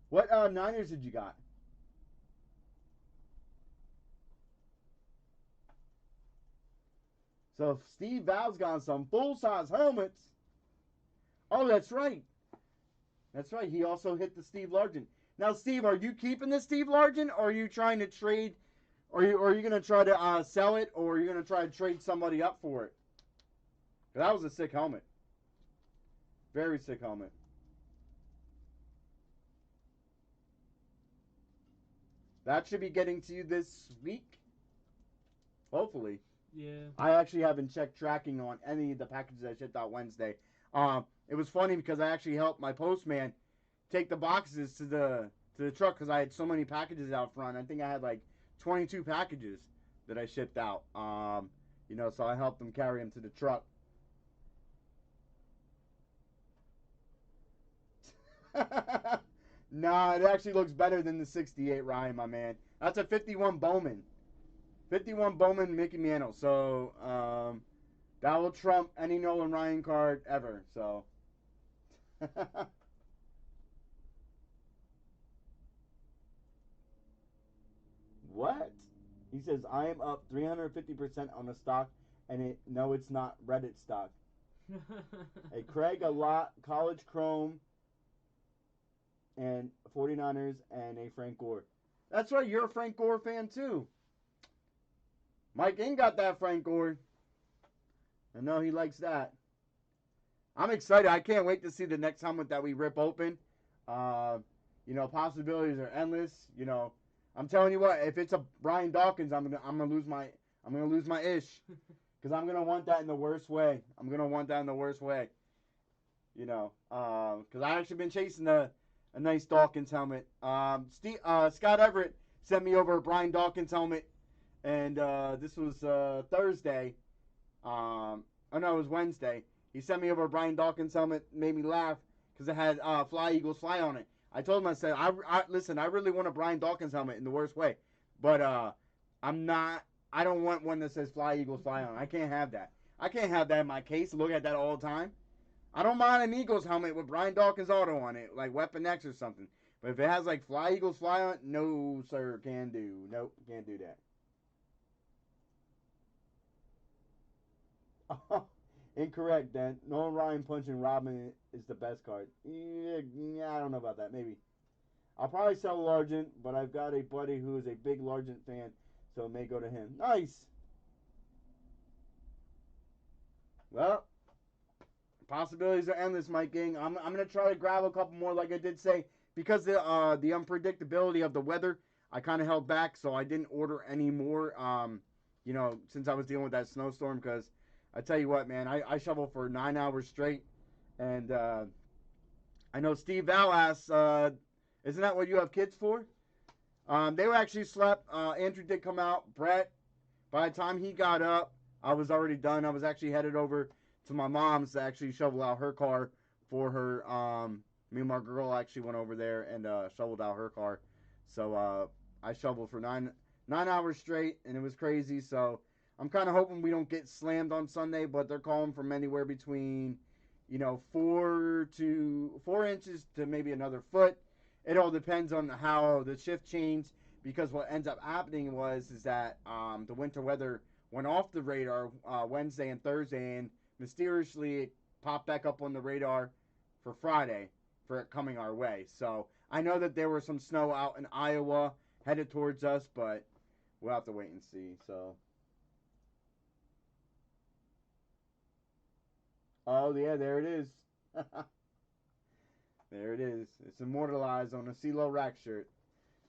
What Niners did you got? So Steve Val's got some full-size helmets. Oh, that's right. That's right. He also hit the Steve Largent. Now, Steve, are you keeping the Steve Largent, or are you trying to trade? Or are you going to try to sell it, or are you going to try to trade somebody up for it? That was a sick helmet. Very sick helmet. That should be getting to you this week. Hopefully. Yeah. I actually haven't checked tracking on any of the packages I shipped out Wednesday. It was funny because I actually helped my postman take the boxes to the truck because I had so many packages out front. I think I had like 22 packages that I shipped out. You know, so I helped them carry them to the truck. Nah, it actually looks better than the 68 Ryan, my man. That's a 51 Bowman. 51 Bowman Mickey Mantle. So, that will trump any Nolan Ryan card ever. So. What? He says, I am up 350% on the stock, and no, it's not Reddit stock. Hey, Craig, a lot, College Chrome. and 49ers and a Frank Gore. That's right, you're a Frank Gore fan too. Mike ain't got that Frank Gore. I know he likes that. I'm excited. I can't wait to see the next helmet that we rip open. Possibilities are endless. I'm telling you what. If it's a Brian Dawkins, I'm gonna lose my ish, because I'm gonna want that in the worst way. Because I actually been chasing a nice Dawkins helmet. Scott Everett sent me over a Brian Dawkins helmet, and this was Thursday. Oh no, it was Wednesday. He sent me over a Brian Dawkins helmet, made me laugh because it had Fly Eagles Fly on it. I told him, I said, listen, I really want a Brian Dawkins helmet in the worst way, but I don't want one that says Fly Eagles Fly on it. I can't have that. I can't have that in my case. Look at that all the time. I don't mind an Eagles helmet with Brian Dawkins auto on it, like Weapon X or something. But if it has like Fly Eagles Fly on it, no sir, can do. Nope, can't do that. Incorrect, Dan. Nolan Ryan punching Robin is the best card. Yeah, I don't know about that. Maybe. I'll probably sell Largent, but I've got a buddy who is a big Largent fan, so it may go to him. Nice. Well, possibilities are endless, Mike Ging. I'm gonna try to grab a couple more, like I did say, because the unpredictability of the weather. I kind of held back, so I didn't order any more. Since I was dealing with that snowstorm, because I tell you what, man, I shoveled for 9 hours straight, and I know Steve Val asks, isn't that what you have kids for? They were actually slept. Andrew did come out. Brett, by the time he got up, I was already done. I was actually headed over to my mom's to actually shovel out her car for her. Me and my girl actually went over there and shoveled out her car. So I shoveled for nine hours straight, and it was crazy. So I'm kind of hoping we don't get slammed on Sunday, but they're calling from anywhere between, 4 inches to maybe another foot. It all depends on how the shift changed, because what ends up happening is that the winter weather went off the radar Wednesday and Thursday, and mysteriously it popped back up on the radar for Friday for it coming our way. So I know that there was some snow out in Iowa headed towards us, but we'll have to wait and see. So. Oh, yeah, there it is. There it is. It's immortalized on a CeeLo rack shirt.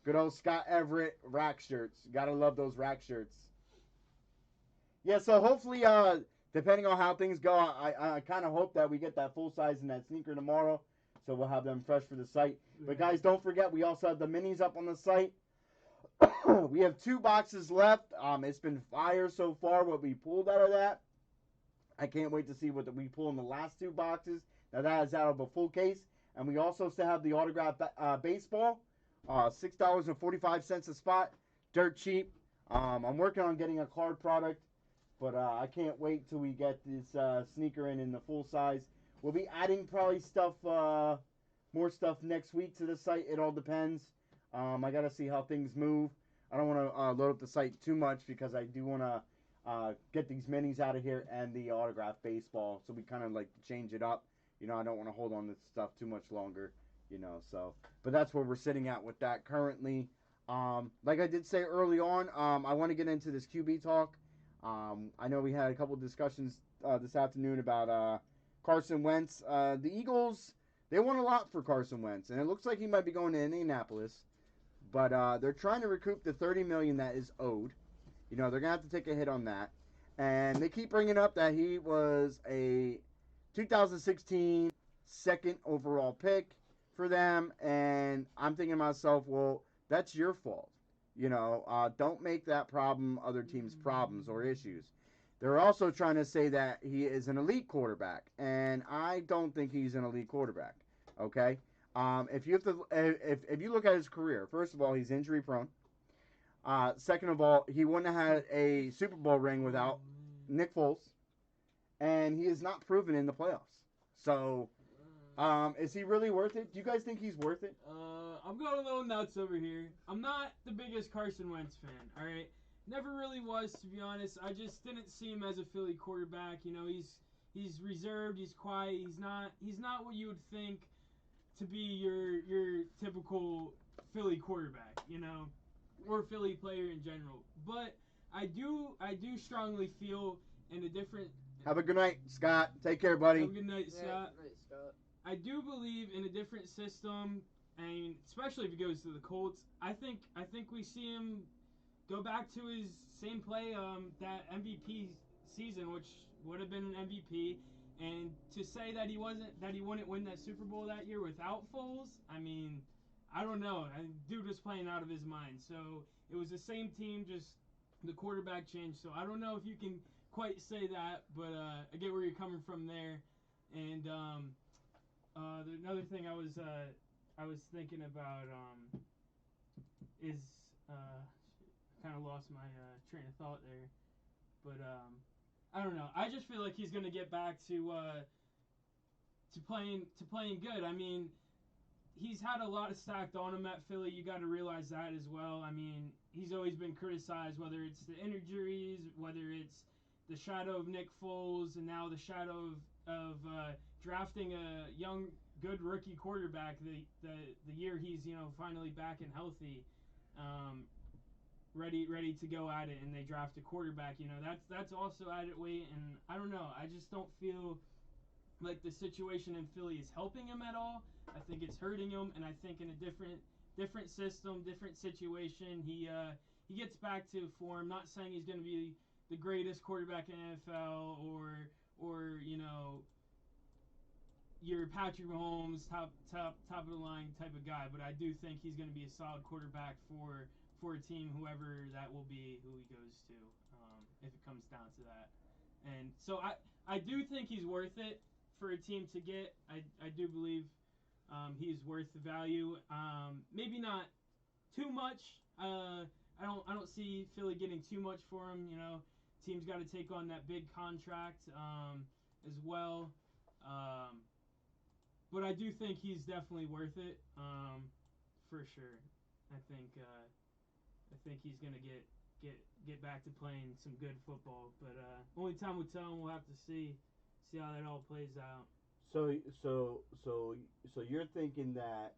Good old Scott Everett rack shirts. Gotta love those rack shirts. Yeah, so hopefully, depending on how things go, I kind of hope that we get that full size in that sneaker tomorrow, so we'll have them fresh for the site. But guys, don't forget, we also have the minis up on the site. We have 2 boxes left. It's been fire so far what we pulled out of that. I can't wait to see what we pull in the last 2 boxes. Now that is out of a full case. And we also still have the autographed baseball. $6.45 a spot. Dirt cheap. I'm working on getting a card product. But I can't wait till we get this sneaker in the full size. We'll be adding probably stuff, more stuff next week to the site. It all depends. I got to see how things move. I don't want to load up the site too much, because I do want to get these minis out of here and the autographed baseball. So we kind of like to change it up. I don't want to hold on to stuff too much longer, so. But that's where we're sitting at with that currently. Like I did say early on, I want to get into this QB talk. I know we had a couple of discussions this afternoon about Carson Wentz. The Eagles, they want a lot for Carson Wentz, and it looks like he might be going to Indianapolis. But they're trying to recoup the $30 million that is owed. They're going to have to take a hit on that. And they keep bringing up that he was a 2016 second overall pick for them. And I'm thinking to myself, well, that's your fault. Don't make that problem other teams' problems or issues. They're also trying to say that he is an elite quarterback. And I don't think he's an elite quarterback. Okay? If you look at his career, first of all, he's injury prone. Second of all, he wouldn't have had a Super Bowl ring without Nick Foles, and he is not proven in the playoffs. So, is he really worth it? Do you guys think he's worth it? I'm going a little nuts over here. I'm not the biggest Carson Wentz fan, all right? Never really was, to be honest. I just didn't see him as a Philly quarterback. He's reserved, he's quiet, he's not what you would think to be your typical Philly quarterback, you know, or Philly player in general. But I do strongly feel in a different. Have a good night, Scott. Take care, buddy. Have a good night, Yeah, Scott. nice, Scott. I do believe in a different system, and especially if he goes to the Colts. I think we see him go back to his same play that MVP season, which would have been an MVP. And to say that he wouldn't win that Super Bowl that year without Foles, I mean, I don't know. Dude was playing out of his mind. So it was the same team, just the quarterback changed. So I don't know if you can quite say that, but I get where you're coming from there. And another thing I was thinking about is kind of lost my train of thought there, but I don't know. I just feel like he's gonna get back to playing good. I mean, he's had a lot of stacked on him at Philly. You got to realize that as well. I mean, he's always been criticized, whether it's the injuries, whether it's the shadow of Nick Foles, and now the shadow of drafting a young, good rookie quarterback the year he's finally back and healthy. Ready to go at it, and they draft a quarterback. That's also added weight, and I don't know. I just don't feel like the situation in Philly is helping him at all. I think it's hurting him, and I think in a different system, different situation, he gets back to form. Not saying he's going to be the greatest quarterback in NFL or your Patrick Mahomes top of the line type of guy, but I do think he's going to be a solid quarterback for a team, whoever that will be, who he goes to, if it comes down to that. And so I do think he's worth it for a team to get. I do believe he's worth the value. Maybe not too much. I don't see Philly getting too much for him. Team's got to take on that big contract as well. But I do think he's definitely worth it for sure. I think he's gonna get back to playing some good football, but only time will tell, and we'll have to see how that all plays out. So you're thinking that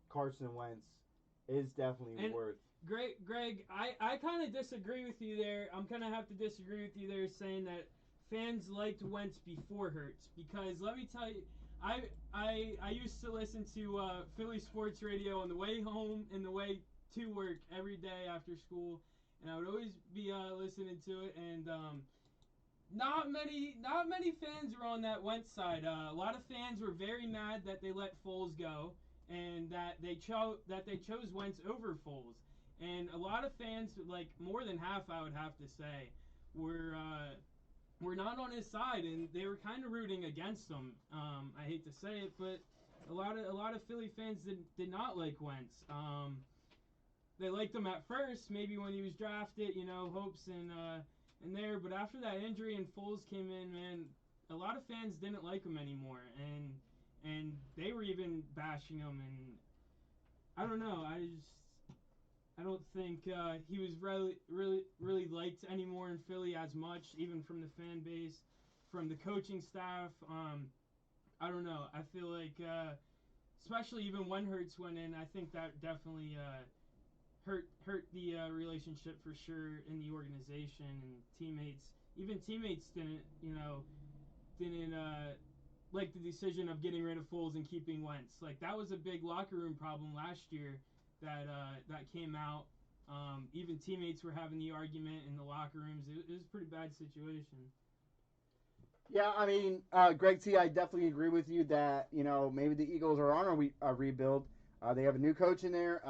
Carson Wentz is definitely worth. Greg, I kind of disagree with you there. I'm gonna have to disagree with you there, saying that fans liked Wentz before Hurts, because let me tell you, I used to listen to Philly sports radio on the way home and the way to work every day after school, and I would always be listening to it, and not many fans were on that Wentz side. A lot of fans were very mad that they let Foles go, and that they chose Wentz over Foles, and a lot of fans, like more than half, I would have to say, were not on his side, and they were kind of rooting against him. I hate to say it, but a lot of Philly fans did not like Wentz. They liked him at first, maybe when he was drafted, hopes and there. But after that injury and Foles came in, man, a lot of fans didn't like him anymore, and they were even bashing him. And I don't know. I don't think he was really liked anymore in Philly as much, even from the fan base, from the coaching staff. I don't know. I feel like, especially even when Hurts went in, I think that definitely hurt the relationship for sure in the organization and teammates. Even teammates didn't like the decision of getting rid of Foles and keeping Wentz. Like, that was a big locker room problem last year that came out. Even teammates were having the argument in the locker rooms. It was a pretty bad situation. Yeah, I mean, Greg T, I definitely agree with you that maybe the Eagles are on a rebuild. They have a new coach in there.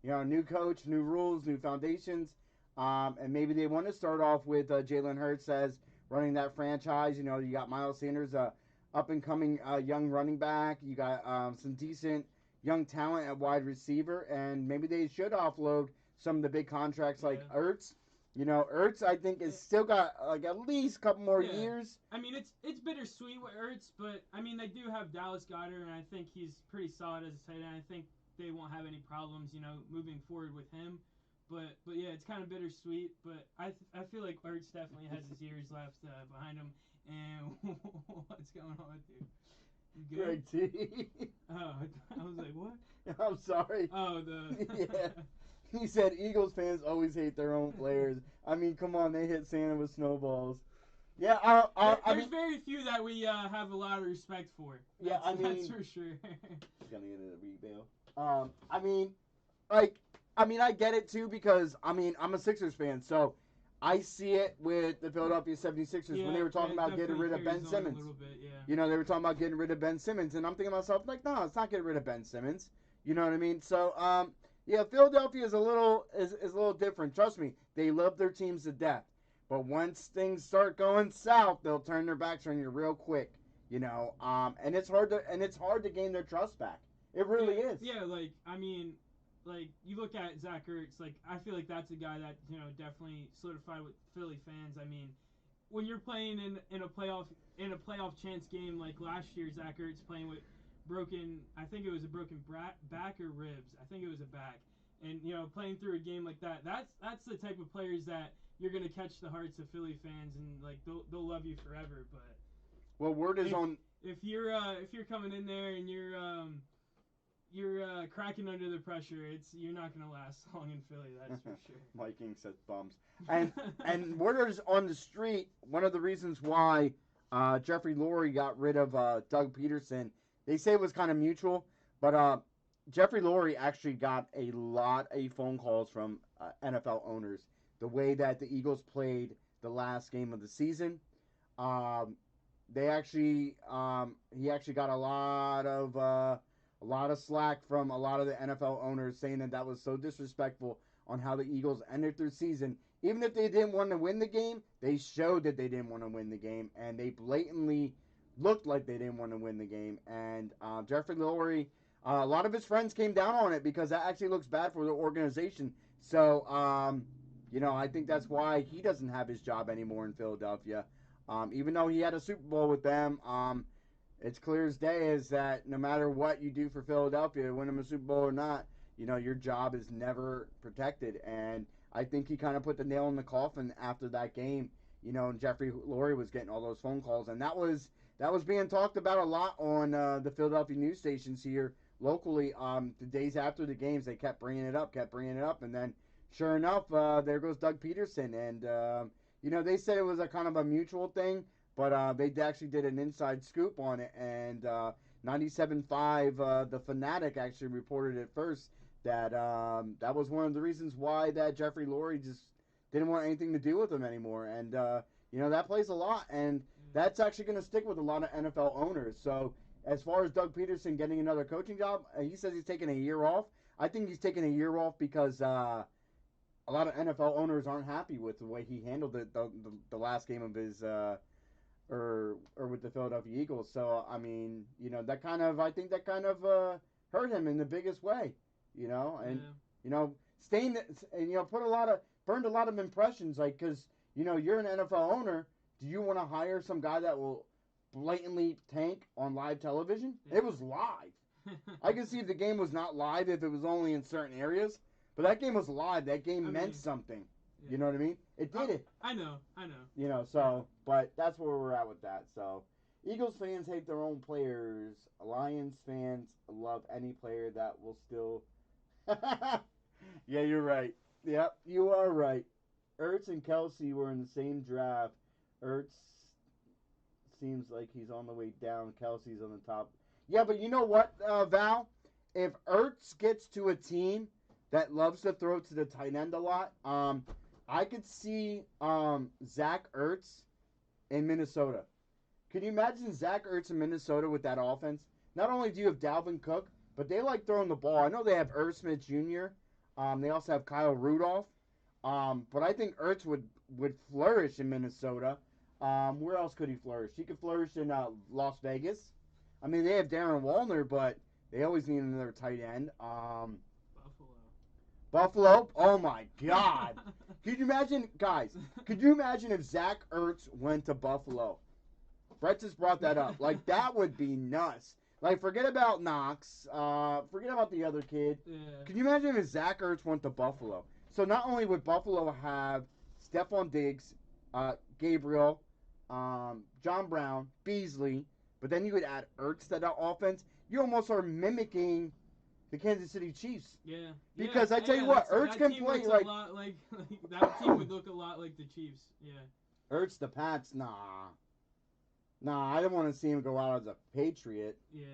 New coach, new rules, new foundations, and maybe they want to start off with Jalen Hurts as running that franchise. You got Miles Sanders, up and coming young running back. You got some decent young talent at wide receiver, and maybe they should offload some of the big contracts like Ertz. Ertz, I think, is still got like at least a couple more years. I mean, it's bittersweet with Ertz, but I mean, they do have Dallas Goedert, and I think he's pretty solid as a tight end. I think they won't have any problems, moving forward with him. But yeah, it's kind of bittersweet. But I feel like Ertz definitely has his years left behind him. And what's going on, dude? You good? Greg T. Oh, I was like, what? I'm sorry. Oh, the. Yeah. He said Eagles fans always hate their own players. I mean, come on, they hit Santa with snowballs. Yeah, I There's mean, very few that we have a lot of respect for. Yeah, I That's mean- for sure. he's gonna get a rebail. I mean, like, I get it too because I'm a Sixers fan, so I see it with the Philadelphia 76ers when they were talking it about getting definitely rid of Ben carries on a Simmons. little bit, yeah. You know, they were talking about getting rid of Ben Simmons, and I'm thinking to myself, like, no, it's not getting rid of Ben Simmons. You know what I mean? So, yeah, Philadelphia is a little different. Trust me, they love their teams to death. But once things start going south, they'll turn their backs on you real quick. You know, and it's hard to gain their trust back. It really is. Yeah, like, I mean, like, you look at Zach Ertz, like, I feel like that's a guy that, you know, definitely solidified with Philly fans. I mean, when you're playing in a playoff chance game like last year, Zach Ertz playing with I think it was a broken back or ribs. I think it was a back. And, you know, playing through a game like that, that's the type of players that you're going to catch the hearts of Philly fans, and, like, they'll love you forever. But Well, word is on. if you're coming in there and you're cracking under the pressure, you're not gonna last long in Philly. That's for sure. Viking says bums. And word is on the street. One of the reasons why Jeffrey Lurie got rid of Doug Peterson, they say it was kind of mutual, but Jeffrey Lurie actually got a lot of phone calls from NFL owners. The way that the Eagles played the last game of the season, he actually got a lot of slack from a lot of the NFL owners saying that was so disrespectful on how the Eagles ended their season. Even if they didn't want to win the game, they showed that they didn't want to win the game, and they blatantly looked like they didn't want to win the game. And Jeffrey Lurie, a lot of his friends came down on it because that actually looks bad for the organization. So, you know, I think that's why he doesn't have his job anymore in Philadelphia. Even though he had a Super Bowl with them, it's clear as day is that no matter what you do for Philadelphia, win them a Super Bowl or not, you know, your job is never protected. And I think he kind of put the nail in the coffin after that game, you know, and Jeffrey Lurie was getting all those phone calls. And that was being talked about a lot on the Philadelphia news stations here locally. The days after the games, they kept bringing it up. And then, sure enough, there goes Doug Peterson. And, you know, they said it was a kind of a mutual thing. But they actually did an inside scoop on it, and 97.5, The Fanatic actually reported it first that that was one of the reasons why that Jeffrey Lurie just didn't want anything to do with him anymore. And, you know, that plays a lot, and that's actually going to stick with a lot of NFL owners. So as far as Doug Peterson getting another coaching job, he says he's taking a year off. I think he's taking a year off because a lot of NFL owners aren't happy with the way he handled the last game of his or with the Philadelphia Eagles. So, I mean, you know, I think that kind of hurt him in the biggest way, you know, and, you know, and, you know, burned a lot of impressions, like, because, you know, you're an NFL owner. Do you want to hire some guy that will blatantly tank on live television? Yeah. It was live. I can see if the game was not live if it was only in certain areas, but that game was live. That game meant something. Yeah. You know what I mean? It did it. I know. You know, so, but that's where we're at with that. So, Eagles fans hate their own players. Lions fans love any player that will still. Yeah, you're right. Yep, you are right. Ertz and Kelsey were in the same draft. Ertz seems like he's on the way down. Kelsey's on the top. Yeah, but you know what, Val? If Ertz gets to a team that loves to throw to the tight end a lot, I could see Zach Ertz in Minnesota. Can you imagine Zach Ertz in Minnesota with that offense? Not only do you have Dalvin Cook, but they like throwing the ball. I know they have Irv Smith Jr. They also have Kyle Rudolph. But I think Ertz would flourish in Minnesota. Where else could he flourish? He could flourish in Las Vegas. I mean, they have Darren Waller, but they always need another tight end. Buffalo? Oh, my God. Could you imagine, guys, could you imagine if Zach Ertz went to Buffalo? Brett just brought that up. Like, that would be nuts. Like, forget about Knox. Forget about the other kid. Yeah. Can you imagine if Zach Ertz went to Buffalo? So not only would Buffalo have Stephon Diggs, Gabriel, John Brown, Beasley, but then you would add Ertz to that offense. You almost are mimicking the Kansas City Chiefs. Yeah. Because I tell you what, Ertz can play looks like a lot like that team would look a lot like the Chiefs. Yeah. Ertz the Pats. Nah, I don't want to see him go out as a Patriot. Yeah.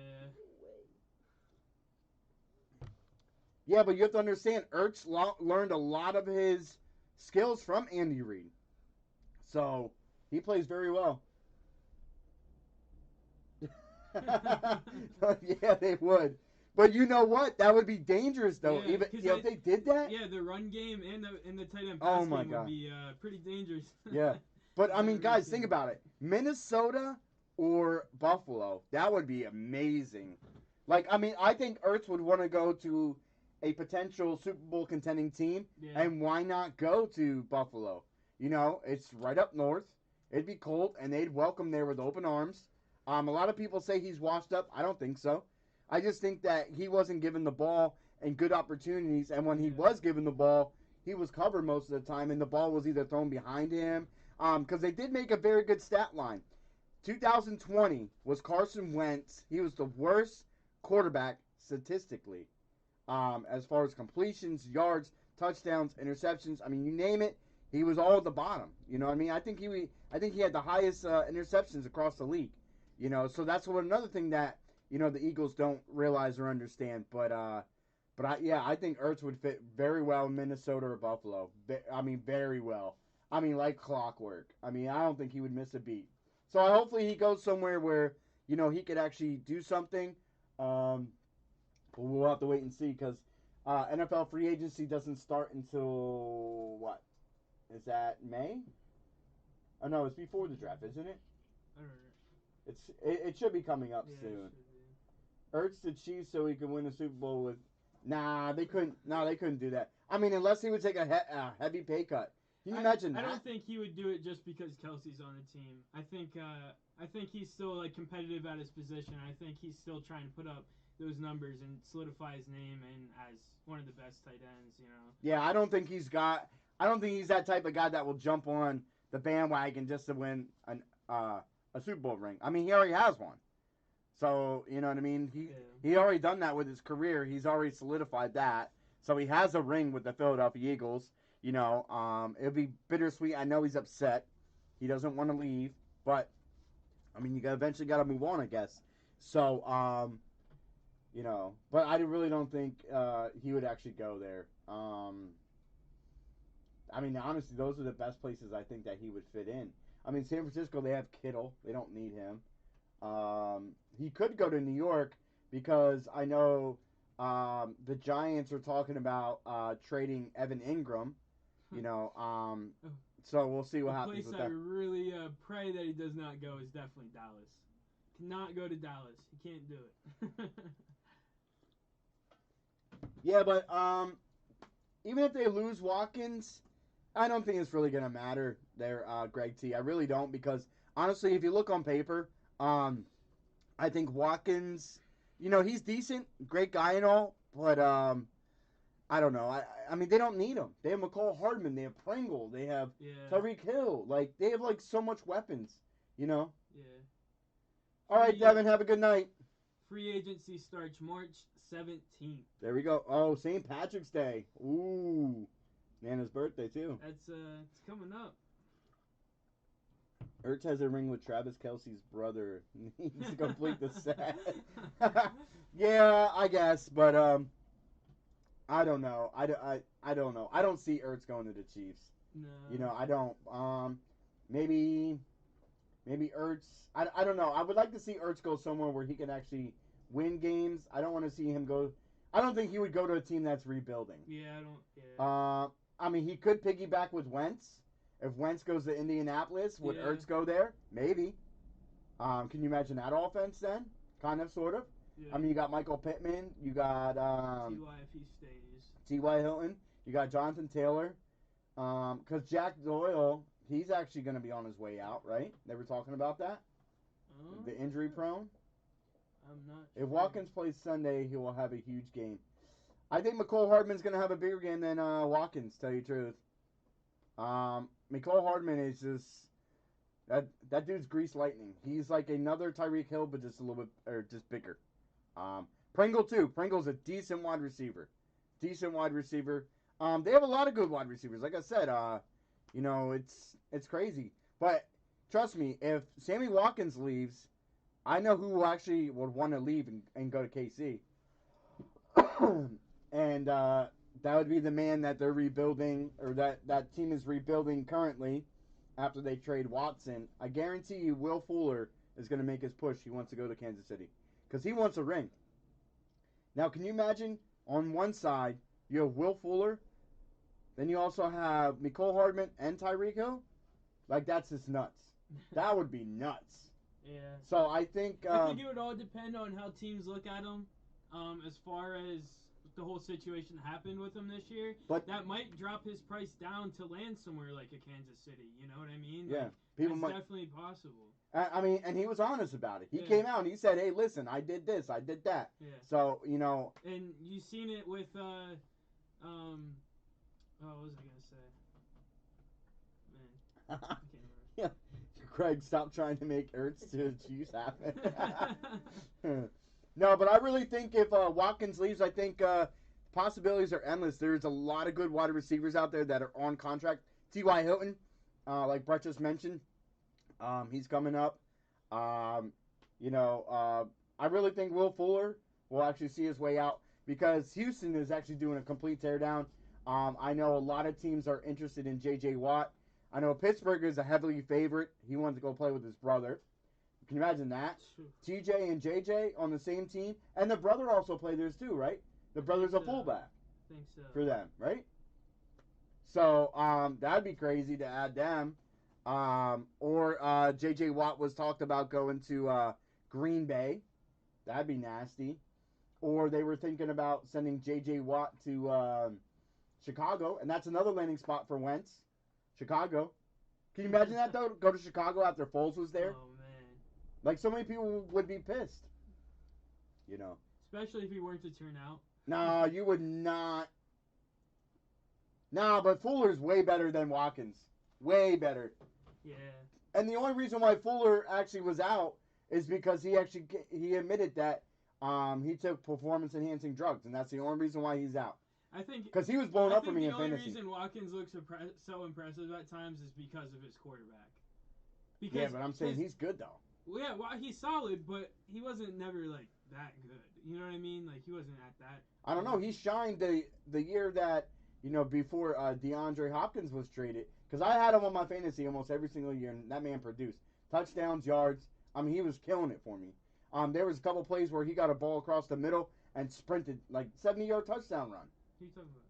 Yeah, but you have to understand, Ertz learned a lot of his skills from Andy Reid. So, he plays very well. Yeah, they would. But you know what? That would be dangerous, though. Yeah, Even if they did that. Yeah, the run game and the tight end Oh pass my game God. would be pretty dangerous. Yeah. But, I mean, Every guys, team. think about it. Minnesota or Buffalo. That would be amazing. Like, I mean, I think Ertz would want to go to a potential Super Bowl contending team. Yeah. And why not go to Buffalo? You know, it's right up north. It'd be cold, and they'd welcome there with open arms. A lot of people say he's washed up. I don't think so. I just think that he wasn't given the ball and good opportunities, and when he Yeah. was given the ball, he was covered most of the time, and the ball was either thrown behind him. Because they did make a very good stat line. 2020 was Carson Wentz. He was the worst quarterback statistically, as far as completions, yards, touchdowns, interceptions. I mean, you name it, he was all at the bottom. You know what I mean? I think he had the highest interceptions across the league. You know, so that's another thing that the Eagles don't realize or understand. But I think Ertz would fit very well in Minnesota or Buffalo. I mean, very well. I mean, like clockwork. I mean, I don't think he would miss a beat. So hopefully he goes somewhere where he could actually do something. We'll have to wait and see because NFL free agency doesn't start until what? Is that May? Oh no, it's before the draft, isn't it? I don't know. It should be coming up Yeah, it soon. should be. Ertz the Chiefs so he can win a Super Bowl with. Nah, they couldn't. No, they couldn't do that. I mean, unless he would take a heavy pay cut. Can you imagine I that? don't think he would do it just because Kelsey's on the team. I think he's still like competitive at his position. I think he's still trying to put up those numbers and solidify his name and as one of the best tight ends. You know. Yeah, I don't think he's that type of guy that will jump on the bandwagon just to win a Super Bowl ring. I mean, he already has one. So, you know what I mean? He already done that with his career. He's already solidified that. So he has a ring with the Philadelphia Eagles. You know, it'll be bittersweet. I know he's upset. He doesn't want to leave, but I mean, you eventually got to move on, I guess. So, but I really don't think he would actually go there. I mean, honestly, those are the best places I think that he would fit in. I mean, San Francisco, they have Kittle. They don't need him. He could go to New York because I know the Giants are talking about trading Evan Ingram. So we'll see what happens with The place that. I really pray that he does not go is definitely Dallas. Cannot go to Dallas. He can't do it. Yeah, but even if they lose Watkins, I don't think it's really going to matter there, Greg T. I really don't because, honestly, if you look on paper, I think Watkins, he's decent, great guy and all, but I don't know. I mean, they don't need him. They have McCall Hardman. They have Pringle. They have Tyreek Hill. Like, they have, so much weapons, Yeah. All right, Devin, have a good night. Free agency starts March 17th. There we go. Oh, St. Patrick's Day. Ooh. Nana's birthday, too. It's coming up. Ertz has a ring with Travis Kelce's brother. Needs to complete the set. Yeah, I guess, but I don't know. I don't know. I don't see Ertz going to the Chiefs. No. I don't. Maybe Ertz. I don't know. I would like to see Ertz go somewhere where he can actually win games. I don't want to see him go. I don't think he would go to a team that's rebuilding. Yeah, I don't. Yeah. I mean, he could piggyback with Wentz. If Wentz goes to Indianapolis, would Ertz go there? Maybe. Can you imagine that offense then? Kind of, sort of. Yeah. I mean, you got Michael Pittman. You got T.Y. if he stays. T.Y. Hilton. You got Jonathan Taylor. Because Jack Doyle, he's actually going to be on his way out, right? They were talking about that. The injury prone. I'm not. If Watkins plays Sunday, he will have a huge game. I think McCole Hardman's going to have a bigger game than Watkins, tell you the truth. McCole Hardman is just, That dude's grease lightning. He's like another Tyreek Hill, but just a little bit, or just bigger. Pringle too. Pringle's a decent wide receiver. Decent wide receiver. They have a lot of good wide receivers. Like I said, it's crazy. But trust me, if Sammy Watkins leaves, I know who actually would want to leave and go to KC. And that would be the man that they're rebuilding, or that team is rebuilding currently after they trade Watson. I guarantee you Will Fuller is going to make his push. He wants to go to Kansas City because he wants a ring. Now, can you imagine on one side you have Will Fuller, then you also have Mecole Hardman and Tyreek Hill? Like, that's just nuts. That would be nuts. Yeah. So I think it would all depend on how teams look at him. As far as the whole situation happened with him this year, but that might drop his price down to land somewhere like a Kansas City. You know what I mean? Yeah, like, that's definitely possible. I mean, and he was honest about it. He came out and he said, "Hey, listen, I did this, I did that." Yeah. So And you seen it with what was I gonna say? Man, I can't remember. Yeah, Craig, stop trying to make Ertz to Chiefs happen. No, but I really think if Watkins leaves, I think possibilities are endless. There's a lot of good wide receivers out there that are on contract. T.Y. Hilton, like Brett just mentioned, he's coming up. I really think Will Fuller will actually see his way out because Houston is actually doing a complete teardown. I know a lot of teams are interested in J.J. Watt. I know Pittsburgh is a heavily favorite. He wants to go play with his brother. Can you imagine that? TJ and JJ on the same team. And the brother also played theirs too, right? The brother's a fullback. I think so. For them, right? So that'd be crazy to add them. Or JJ Watt was talked about going to Green Bay. That'd be nasty. Or they were thinking about sending JJ Watt to Chicago. And that's another landing spot for Wentz. Chicago. Can you imagine that, though? Go to Chicago after Foles was there? Oh, man. Like, so many people would be pissed. Especially if he weren't to turn out. No, you would not. No, but Fuller's way better than Watkins. Way better. Yeah. And the only reason why Fuller actually was out is because he admitted that he took performance-enhancing drugs, and that's the only reason why he's out. I think because he was blown up for me in fantasy. The only reason Watkins looks so impressive at times is because of his quarterback. Yeah, but I'm saying he's good though. Well, yeah, he's solid, but he wasn't never like that good. You know what I mean? Like he wasn't at that. I don't know. He shined the year that before DeAndre Hopkins was traded. Because I had him on my fantasy almost every single year, and that man produced touchdowns, yards. I mean, he was killing it for me. There was a couple plays where he got a ball across the middle and sprinted like 70-yard touchdown run. Who are you talking about?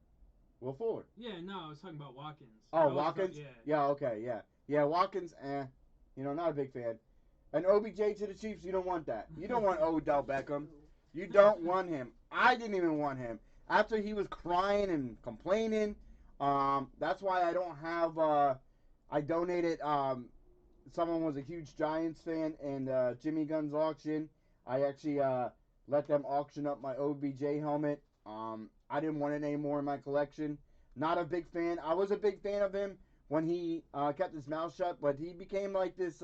Will Fuller. Yeah, no, I was talking about Watkins. Oh, Watkins? Yeah, okay, yeah. Yeah, Watkins, not a big fan. And OBJ to the Chiefs, you don't want that. You don't want Odell Beckham. You don't want him. I didn't even want him. After he was crying and complaining, that's why I don't have, I donated, someone was a huge Giants fan, and Jimmy Gunn's auction, I actually let them auction up my OBJ helmet. I didn't want it anymore in my collection. Not a big fan. I was a big fan of him when he kept his mouth shut, but he became like this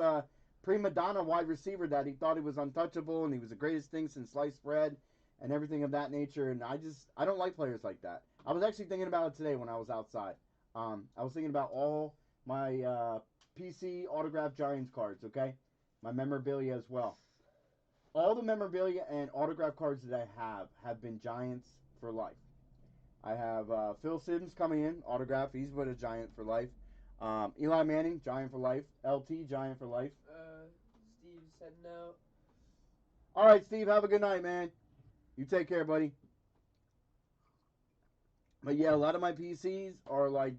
prima donna wide receiver that he thought he was untouchable and he was the greatest thing since sliced bread and everything of that nature. And I don't like players like that. I was actually thinking about it today when I was outside. I was thinking about all my PC autographed Giants cards, okay? My memorabilia as well. All the memorabilia and autograph cards that I have been Giants for life. I have Phil Simms coming in, autograph. He's with a Giant for life. Eli Manning, Giant for life. LT, Giant for life. Steve's heading out. All right, Steve, have a good night, man. You take care, buddy. But yeah, a lot of my PCs are like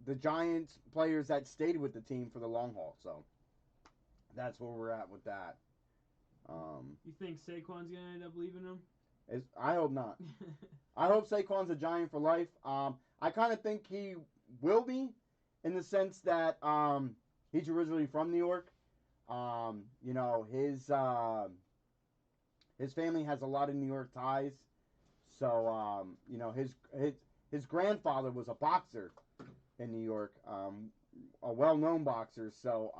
the Giants players that stayed with the team for the long haul. So that's where we're at with that. You think Saquon's going to end up leaving them? I hope not. I hope Saquon's a Giant for life. I kind of think he will be in the sense that he's originally from New York. His family has a lot of New York ties. So, his grandfather was a boxer in New York. a well-known boxer. So,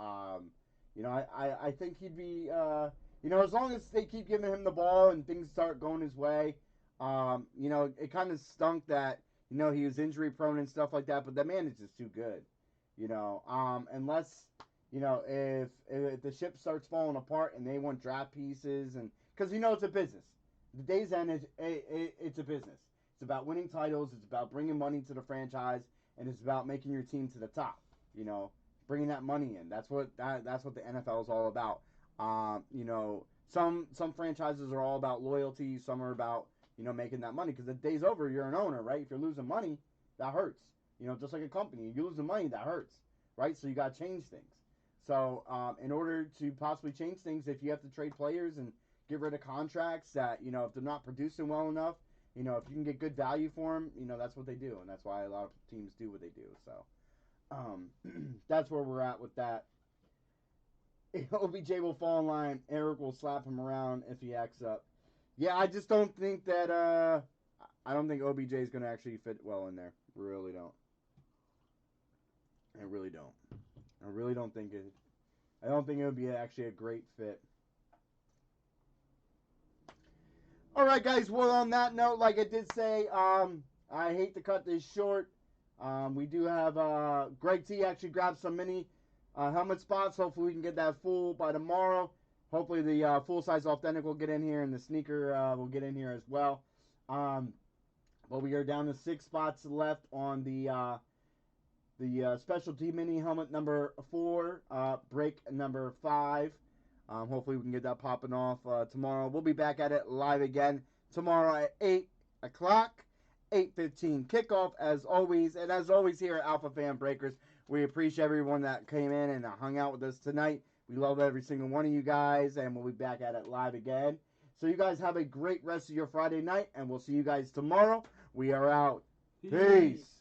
you know, I think he'd be, you know, as long as they keep giving him the ball and things start going his way. You know, it kind of stunk that, you know, he was injury prone and stuff like that, but the man is just too good. You know, unless, you know, if the ship starts falling apart and they want draft pieces, and because, you know, it's a business. The day's end is it's a business. It's about winning titles. It's about bringing money to the franchise, and it's about making your team to the top. You know, bringing that money in. That's what the NFL is all about. You know, some franchises are all about loyalty. Some are about, you know, making that money, because the day's over. You're an owner, right? If you're losing money, that hurts. You know, just like a company, you lose the money, that hurts, right? So you got to change things. So in order to possibly change things, if you have to trade players and get rid of contracts that, you know, if they're not producing well enough, you know, if you can get good value for them, you know, that's what they do, and that's why a lot of teams do what they do. So that's where we're at with that. OBJ will fall in line. Eric will slap him around if he acts up. Yeah, I just don't think that. I don't think OBJ is going to actually fit well in there. Really don't. I really don't. I really don't think it. I don't think it would be actually a great fit. All right, guys. Well, on that note, like I did say, I hate to cut this short. We do have Greg T actually grabbed some mini helmet spots. Hopefully, we can get that full by tomorrow. Hopefully, the full-size authentic will get in here, and the sneaker will get in here as well. But we are down to 6 spots left on the specialty mini helmet number 4, break number 5. Hopefully we can get that popping off tomorrow. We'll be back at it live again tomorrow at 8 o'clock, 8:15 kickoff as always. And as always here at Alpha Fan Breakers, we appreciate everyone that came in and hung out with us tonight. We love every single one of you guys, and we'll be back at it live again. So you guys have a great rest of your Friday night, and we'll see you guys tomorrow. We are out. Peace.